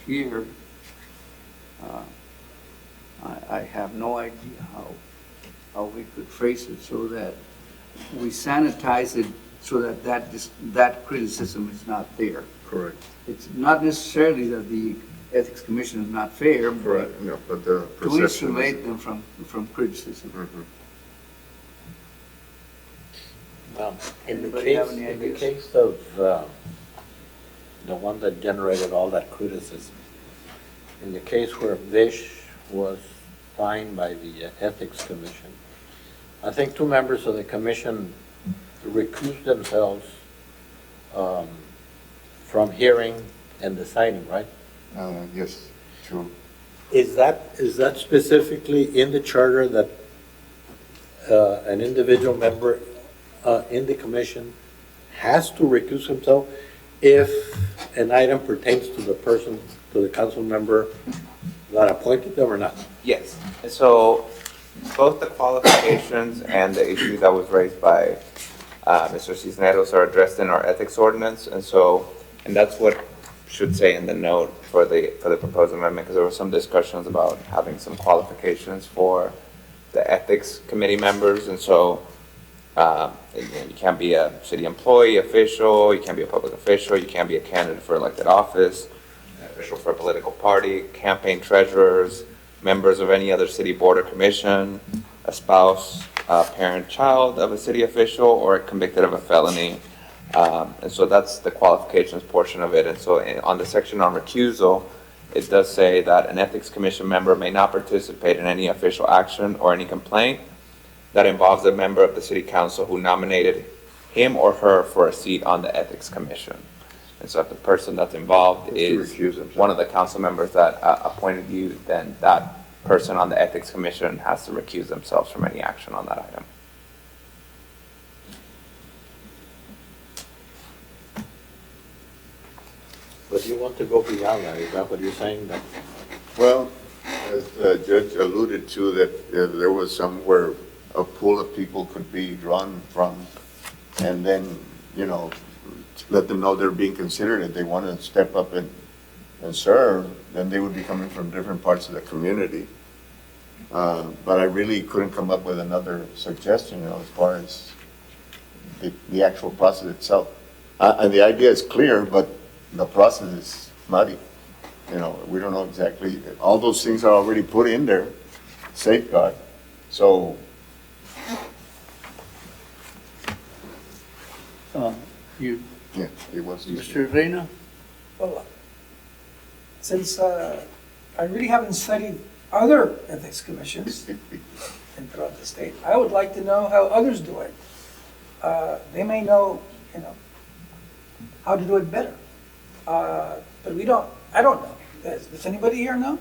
here, I have no idea how we could phrase it so that we sanitize it so that that criticism is not there. Correct. It's not necessarily that Ethics Commission is not fair, but No, but the to perception. insulate them from criticism. Mhm. In the Anybody have case, any in the ideas? case of the one that generated all that criticism, in the case where Vish was fined by the Ethics Commission, I think 2 members of the commission recused themselves from hearing and deciding, right? Yes, true. Is that specifically in the charter that an individual member in the commission has to recuse himself if an item pertains to the person, to the council member that appointed them or not? Yes, so both the qualifications and the issue that was raised by Mr. Cisneros are addressed in our ethics ordinance, and that's what should say in the note for the proposed amendment, because there were some discussions about having some qualifications for the ethics committee members, and so you can't be a city employee, official, you can't be a public official, you can't be a candidate for elected office, an official for a political party, campaign treasurers, members of any other city board or commission, a spouse, parent, child of a city official, or convicted of a felony. And so that's the qualifications portion of it. And so on the section on recusal, it does say that an ethics commission member may not participate in any official action or any complaint that involves a member of the city council who nominated him or her for a seat on the ethics commission. And so if the person that's involved is one of the council members that appointed you, then that person on the ethics commission has to recuse themselves from any action on that item. But you want to go beyond that, is that what you're saying? That Well, as the judge alluded to, that there was somewhere a pool of people could be drawn from, and then, let them know they're being considered. If they want to step up and serve, then they would be coming from different parts of the community. But I really couldn't come up with another suggestion, as far as the actual process itself. And the idea is clear, but the process is muddy. We don't know exactly, all those things are already put in there, safeguard. So, You, yeah, it was easy. Mr. Reyna? Well, since I really haven't studied other ethics commissions throughout the state, I would like to know how others do it. They may know, how to do it better. But I don't know. Does anybody here know?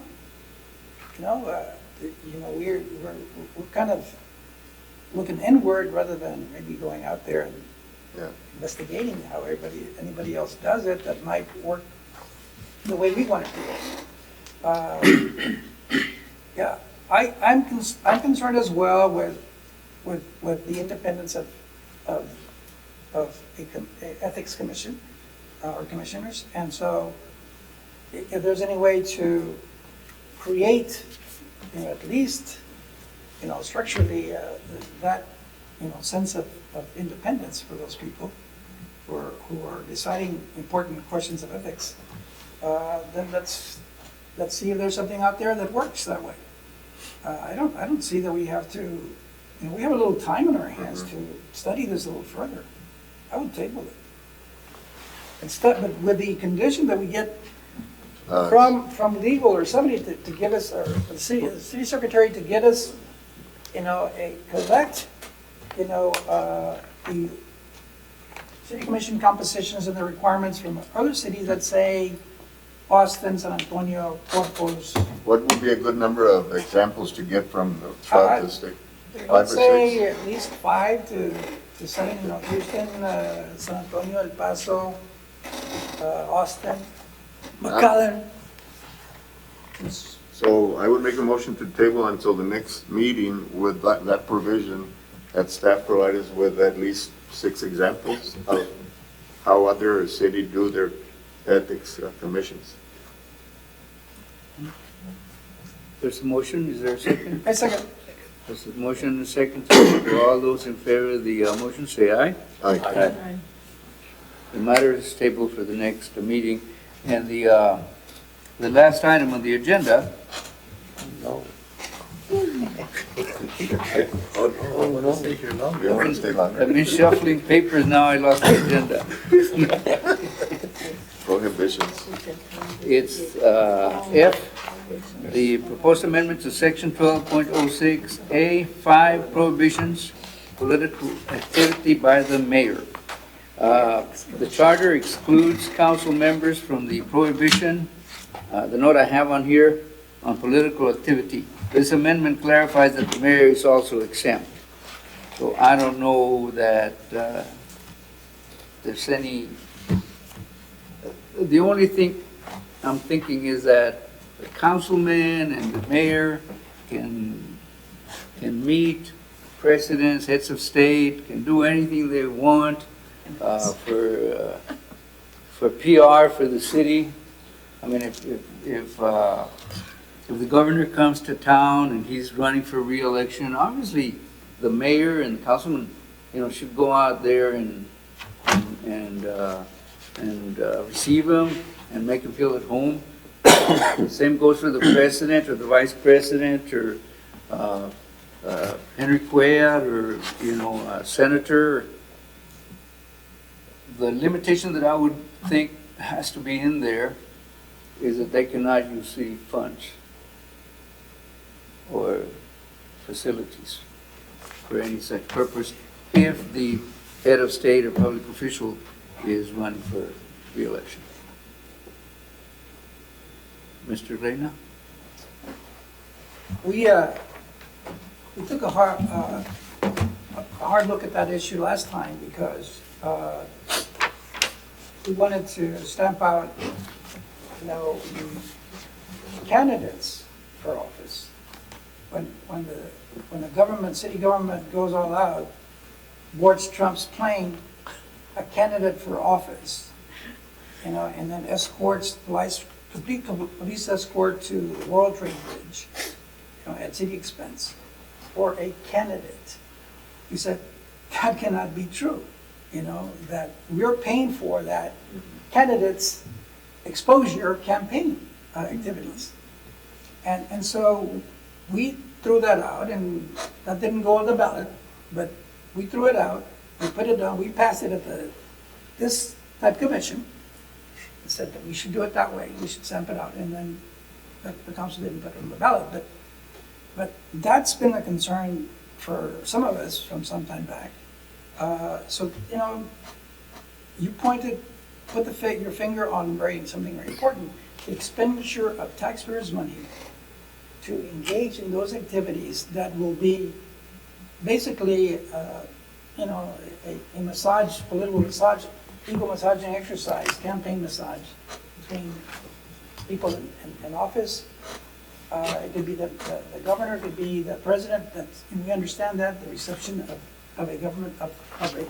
We're kind of looking inward rather than maybe going out there and investigating how anybody else does it that might work the way we want it to go. Yeah, I'm concerned as well with the independence of a ethics commission or commissioners, and so if there's any way to create, at least, structurally that sense of independence for those people who are deciding important questions of ethics, then let's see if there's something out there that works that way. I don't see that we have to, we have a little time on our hands to study this a little further. I would table it. But with the condition that we get from legal or somebody to give us, or the city secretary to get us, a correct, the city commission compositions and the requirements from other cities that say Austin, San Antonio, Corpus. What would be a good number of examples to get from throughout the state? 5 or Let's 6? say at least 5 to 7, Houston, San Antonio, El Paso, Austin, McAllen. So I would make a motion to table until the next meeting with that provision, that staff provide us with at least 6 examples of how other cities do their ethics commissions. There's a motion, is there a second? I second. There's a motion and a second. For all those in favor of the motion, say aye. Aye. The matter is tabled for the next meeting, and the the last item on the agenda. No. Oh, no. Stay here longer. You want to stay longer? I've been shuffling papers, now I lost the agenda. Prohibitions. It's F, the proposed amendment to section 12.06A, 5 prohibitions, political activity by the mayor. The charter excludes council members from the prohibition. The note I have on here on political activity. This amendment clarifies that the mayor is also exempt. So I don't know that there's any, the only thing I'm thinking is that the councilman and the mayor can meet, presidents, heads of state, can do anything they want for PR for the city. I mean, if the governor comes to town and he's running for re-election, obviously the mayor and the councilman, should go out there and receive him and make him feel at home. Same goes for the president or the vice president or Henry Cuellar or senator. The limitation that I would think has to be in there is that they cannot use city funds or facilities for any such purpose if the head of state or public official is running for re-election. Mr. Reyna? We took a hard look at that issue last time because we wanted to stamp out, candidates for office. When the city government goes all out, boards Trump's plane, a candidate for office, and then escorts complete police escort to the World Trade Bridge, at city expense, for a candidate. We said, that cannot be true, that we're paying for that candidate's exposure campaign activities. And so we threw that out, and that didn't go on the ballot, but we threw it out, we put it down, we passed it at this type commission, and said that we should do it that way, we should stamp it out, and then the council didn't put it on the ballot. But that's been a concern for some of us from some time back. So, you put your finger on something very important. The expenditure of taxpayers' money to engage in those activities that will be basically, a massage, political massage, ego massaging exercise, campaign massage between people in office. It could be the governor, it could be the president, and we understand that, the reception of a government, of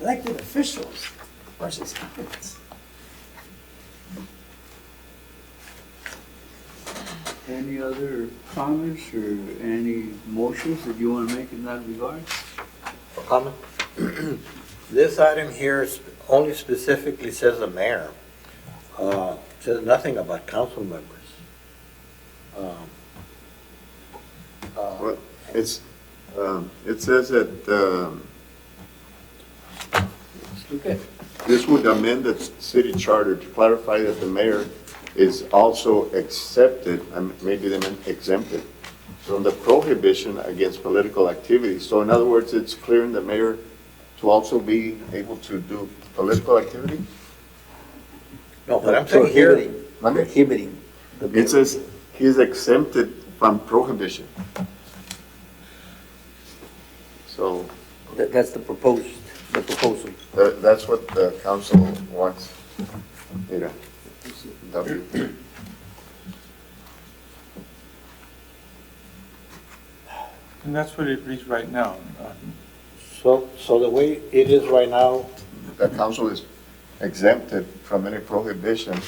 elected officials versus candidates. Any other comments or any motions that you want to make in that regard? Comment? This item here only specifically says the mayor. Says nothing about council members. Well, it says that Okay. this would amend the city charter to clarify that the mayor is also accepted, maybe they meant exempted, from the prohibition against political activity. So in other words, it's clearing the mayor to also be able to do political activity? No, but I'm saying here, Prohibiting. It says he is exempted from prohibition. So That's the proposal. that's what the council wants. W. And that's what it reads right now. so the way it is right now, The council is exempted from any prohibition,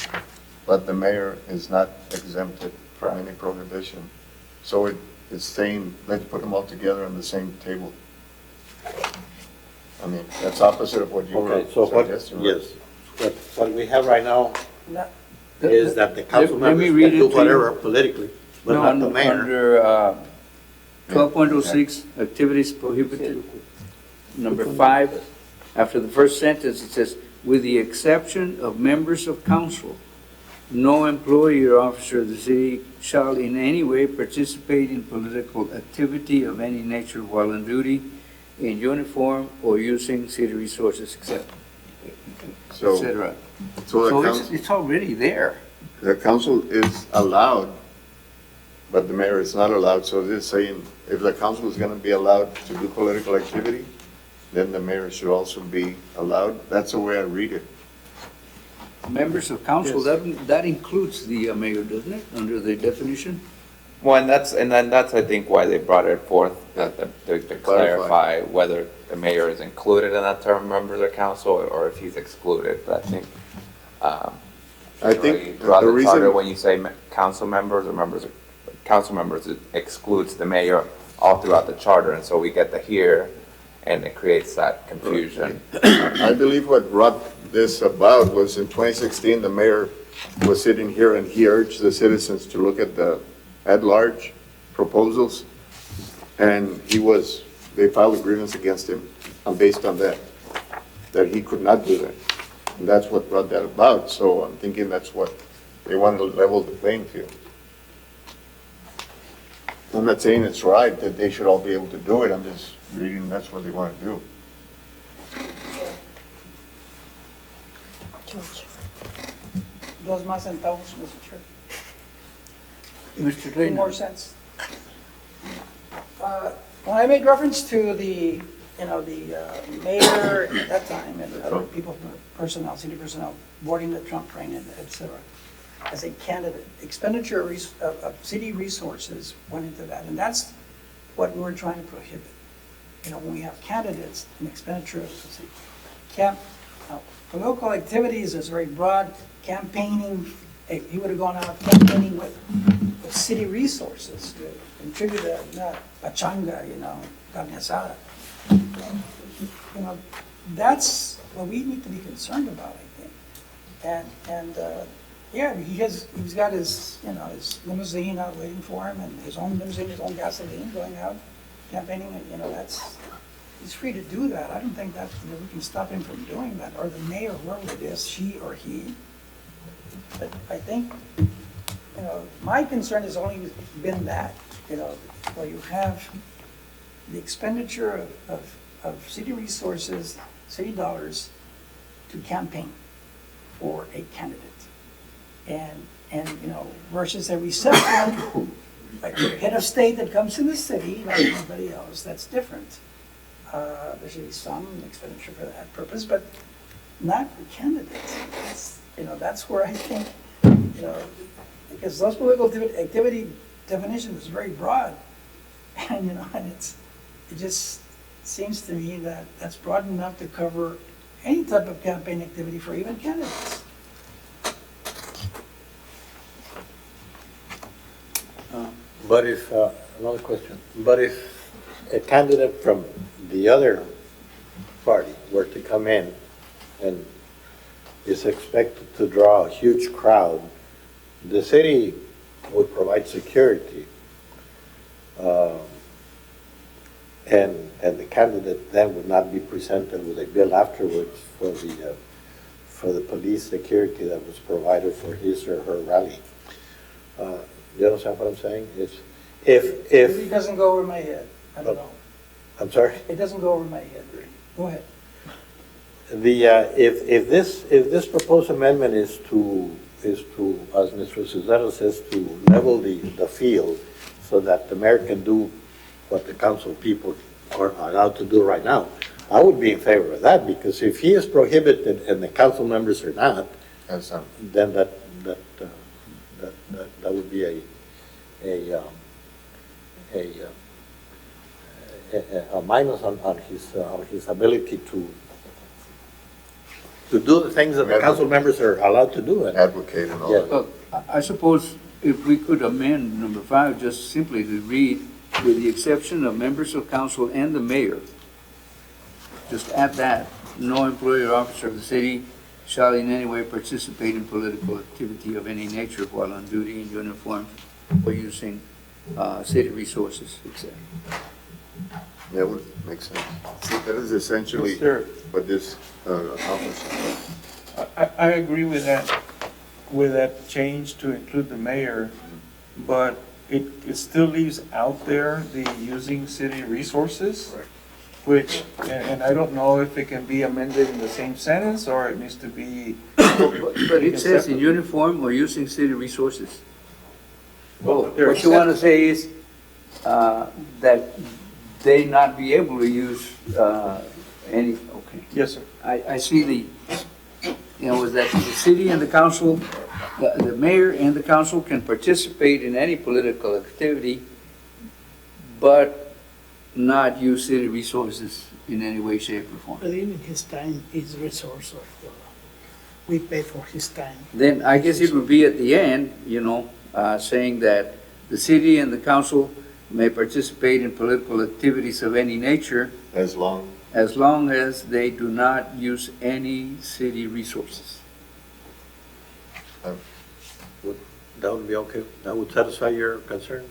but the mayor is not exempted from any prohibition. So it's saying, let's put them all together on the same table. I mean, that's opposite of what you were okay, so what, suggesting. Right? yes, what we have right now, is that the council Let me members read can it do to you. whatever politically, but No, not the mayor. Under 12.06, activities prohibited. Number 5, after the first sentence, it says, with the exception of members of council, no employee or officer of the city shall in any way participate in political activity of any nature while on duty, in uniform, or using city resources, etc. So, etc. so the So council, it's already there. the council is allowed, but the mayor is not allowed. So this is saying, if the council is gonna be allowed to do political activity, then the mayor should also be allowed. That's the way I read it. Members of council, that includes the mayor, doesn't it, under the definition? Well, and then that's, I think, why they brought it forth, to clarify whether the mayor is included in that term, members of council, or if he's excluded. But I think, I think throughout the the charter, reason, when you say council members or members of, council members, it excludes the mayor all throughout the charter, and so we get to here, and it creates that confusion. I believe what brought this about was in 2016, the mayor was sitting here and he urged the citizens to look at the at-large proposals. And they filed a grievance against him based on that he could not do that. And that's what brought that about. So I'm thinking that's what, they wanted to level the playing field. I'm not saying it's right that they should all be able to do it. I'm just reading that's what they want to do. Dos más centavos, Mr. Chair. Mr. Two Reyna. more cents. When I made reference to the, mayor at that time and other people, personnel, city personnel, boarding the Trump train, and et cetera, as a candidate, expenditure of city resources went into that, and that's what we were trying to prohibit. When we have candidates, an expenditure of city. Political activities is very broad. Campaigning, he would have gone out campaigning with city resources to contribute to not pachanga, carne asada. That's what we need to be concerned about, I think. Yeah, he's got his, his limousine out waiting for him, and his own limousine, his own gasoline going out campaigning, and he's free to do that. I don't think that we can stop him from doing that, or the mayor, whoever it is, she or he. But I think, my concern has only been that, where you have the expenditure of city resources, city dollars to campaign for a candidate. And versus a reception, like the head of state that comes to the city, like anybody else, that's different. There should be some expenditure for that purpose, but not for candidates. That's where I think, because those political activity definition is very broad, and it just seems to me that that's broad enough to cover any type of campaign activity for even candidates. But if, another question, but if a candidate from the other party were to come in and is expected to draw a huge crowd, the city would provide security. And the candidate then would not be presented with a bill afterwards for the police security that was provided for his or her rally. You understand what I'm saying? It doesn't go over my head. I don't know. I'm sorry? It doesn't go over my head. Go ahead. If this proposed amendment is to, as Mr. Cesaro says, to level the field so that the mayor can do what the council people are allowed to do right now, I would be in favor of that, because if he is prohibited and the council members are not, then that would be a minus on his ability to do the things that the council members are allowed to do. Advocate and all that. Well, I suppose if we could amend number 5, just simply to read, with the exception of members of council and the mayor, just add that, no employee or officer of the city shall in any way participate in political activity of any nature while on duty in uniform or using city resources, etc. That would make sense. That is essentially Yes, sir. what this accomplishes. I agree with that change to include the mayor, but it still leaves out there the using city resources, which, and I don't know if it can be amended in the same sentence, or it needs to be. But it says in uniform or using city resources. Well, they're What you want to say is that they not be able to use any, okay. Yes, sir. I see was that the city and the council, the mayor and the council can participate in any political activity, but not use city resources in any way, shape, or form. But even his time is resource of, we pay for his time. Then I guess it would be at the end, saying that the city and the council may participate in political activities of any nature As long, as long as they do not use any city resources. That would be okay? That would satisfy your concern?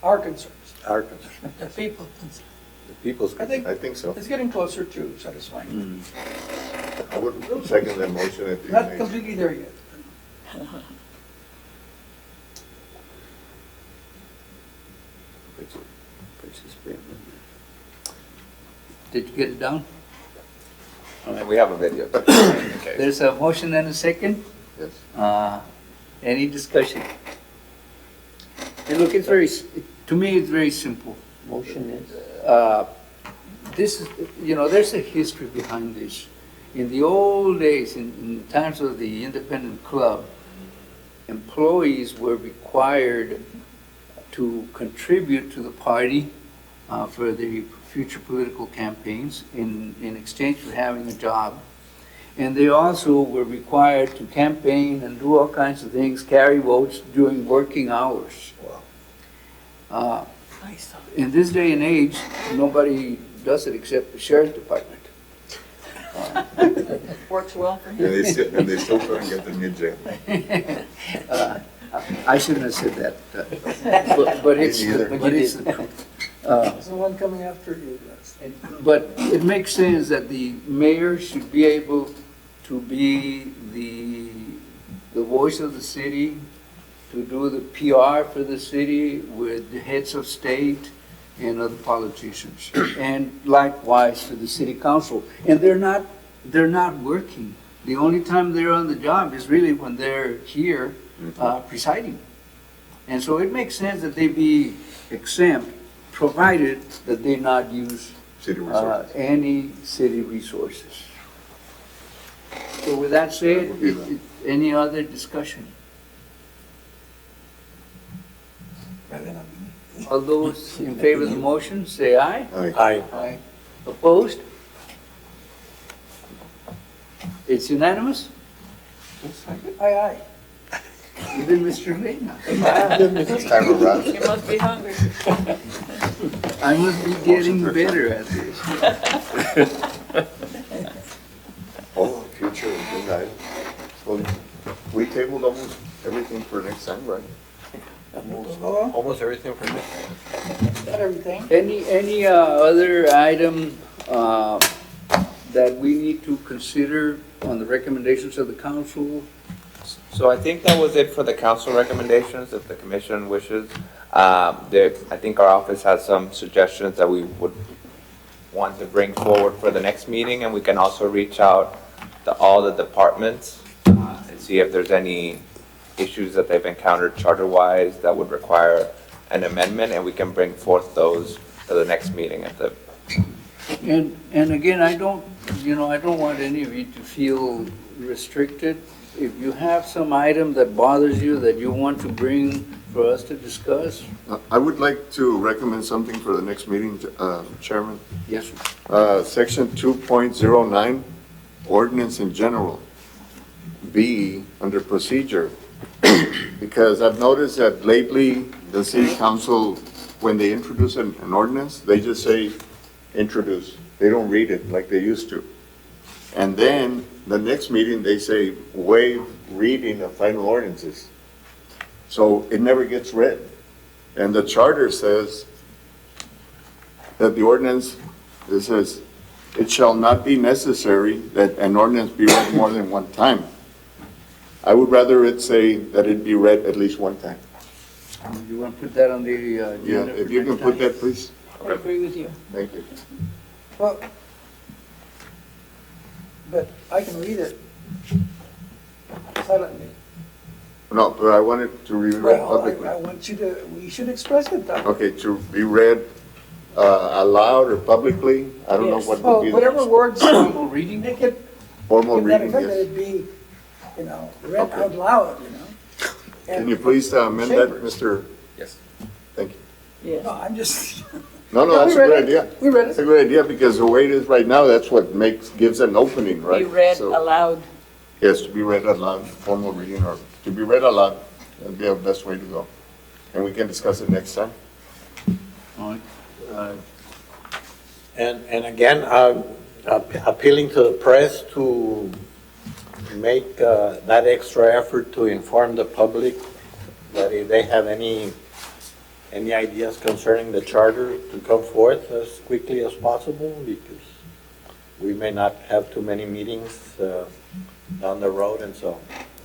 Our concerns, Our concern, the people concern. the people's I concern. think I think so. it's getting closer to satisfying. I would second that motion if you Not may. completely there yet. Participate. Did you get it down? And we have a video. There's a motion and a second. Yes. Any discussion? And look, it's to me, it's very simple. Motion is? This is, there's a history behind this. In the old days, in times of the independent club, employees were required to contribute to the party for the future political campaigns in exchange for having a job. And they also were required to campaign and do all kinds of things, carry votes during working hours. In this day and age, nobody does it except the sheriff's department. Works well for And him. they still couldn't get the new jail. I shouldn't have said that, but it's, Me neither. but it's the truth. There's the one coming after you. But it makes sense that the mayor should be able to be the voice of the city, to do the PR for the city with the heads of state and other politicians, and likewise for the city council. And they're not working. The only time they're on the job is really when they're here presiding. And so it makes sense that they be exempt, provided that they not use City resources. any city resources. So with that said, That would be any other discussion? All those in favor of the motion, say aye. Aye. Aye. Opposed? It's unanimous? Aye, aye. Even Mr. Reyna. This time around. You must be hungry. I must be getting better at this. Oh, future agenda items. Well, we tabled almost everything for next time, right? Almost everything for me. Not everything. Any other item that we need to consider on the recommendations of the council? So I think that was it for the council recommendations, if the commission wishes. I think our office has some suggestions that we would want to bring forward for the next meeting, and we can also reach out to all the departments and see if there's any issues that they've encountered charter-wise that would require an amendment, and we can bring forth those for the next meeting at the. And again, I don't want any of you to feel restricted. If you have some item that bothers you that you want to bring for us to discuss, I would like to recommend something for the next meeting, Chairman. yes, sir. Section 2.09, ordinance in general, B, under procedure. Because I've noticed that lately, the city council, when they introduce an ordinance, they just say, introduce. They don't read it like they used to. And then the next meeting, they say waive reading of final ordinances. So it never gets read. And the charter says that the ordinance, it says, it shall not be necessary that an ordinance be read more than one time. I would rather it say that it be read at least one time. You want to put that on the Yeah, agenda? if for you can next put time? that, please. I agree with you. Thank you. Well, but I can read it silently. No, but I wanted to be read Well, publicly. I want you to, we should express it that way. Okay, to be read aloud or publicly, I don't know Yes. what Well, would be whatever the words Formal reading? make it, formal give that reading, effect that yes. it be, read Okay. out loud, Can you please amend that, Chambers. Mr.? Yes. Thank you. Yes. No, I'm just, No, Yeah, that's we a read great it. idea. we read It's a it. great idea because the way it is right now, that's what gives an opening, right? Be read So, aloud. yes, to be read aloud, formal reading, or to be read aloud, that'd be the best way to go. And we can discuss it next time. All right. And again, appealing to the press to make that extra effort to inform the public that if they have any ideas concerning the charter, to come forth as quickly as possible, because we may not have too many meetings down the road, and so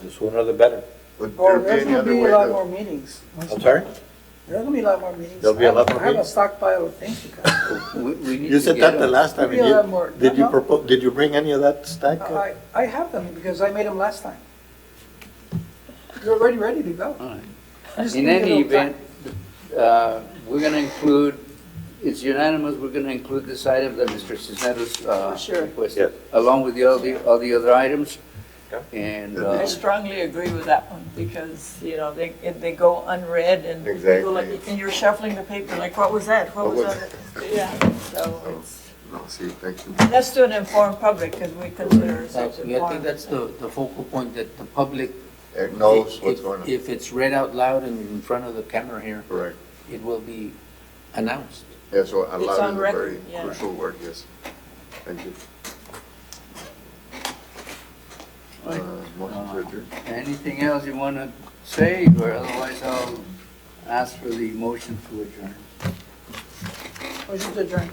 the sooner the better. Would Well, there be there's any gonna other be way a lot to? more meetings. I'm sorry? There's gonna be a lot more meetings. There'll be a lot more I have a meetings? stockpile of things to come. We need You to said get that the them. last time. Maybe I'll have more. Did you No. propose, did you bring any of that stack? I have them because I made them last time. You're already ready to go. All right. I just In need a any little time. event, we're going to include, it's unanimous, we're going to include this item that Mr. Cisneros Sure. requested, along with all the other items. Yeah. And I strongly agree with that one, because, they go unread, and you go like, Exactly. and you're shuffling the paper, like, what was that? What was that? Yeah, so No, see, thank you. that's to an informed public, because we consider ourselves Exactly. I think informed. that's the focal point, that the public. It knows if- what's if- going on. If it's read out loud and in front of the camera here, Correct. it will be announced. Yeah, so aloud on is a very record, yeah. crucial word, yes. Thank you. Motion to adjourn. anything else you want to say, or otherwise I'll ask for the motion to adjourn. Motion to adjourn.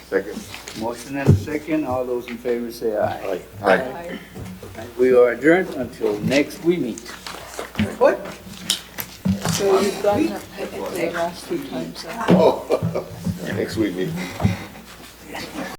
Second. Motion and a second, all those in favor say aye. Aye. We are adjourned until next we meet. What? So you've done that the last two times, huh? Oh, next week meeting.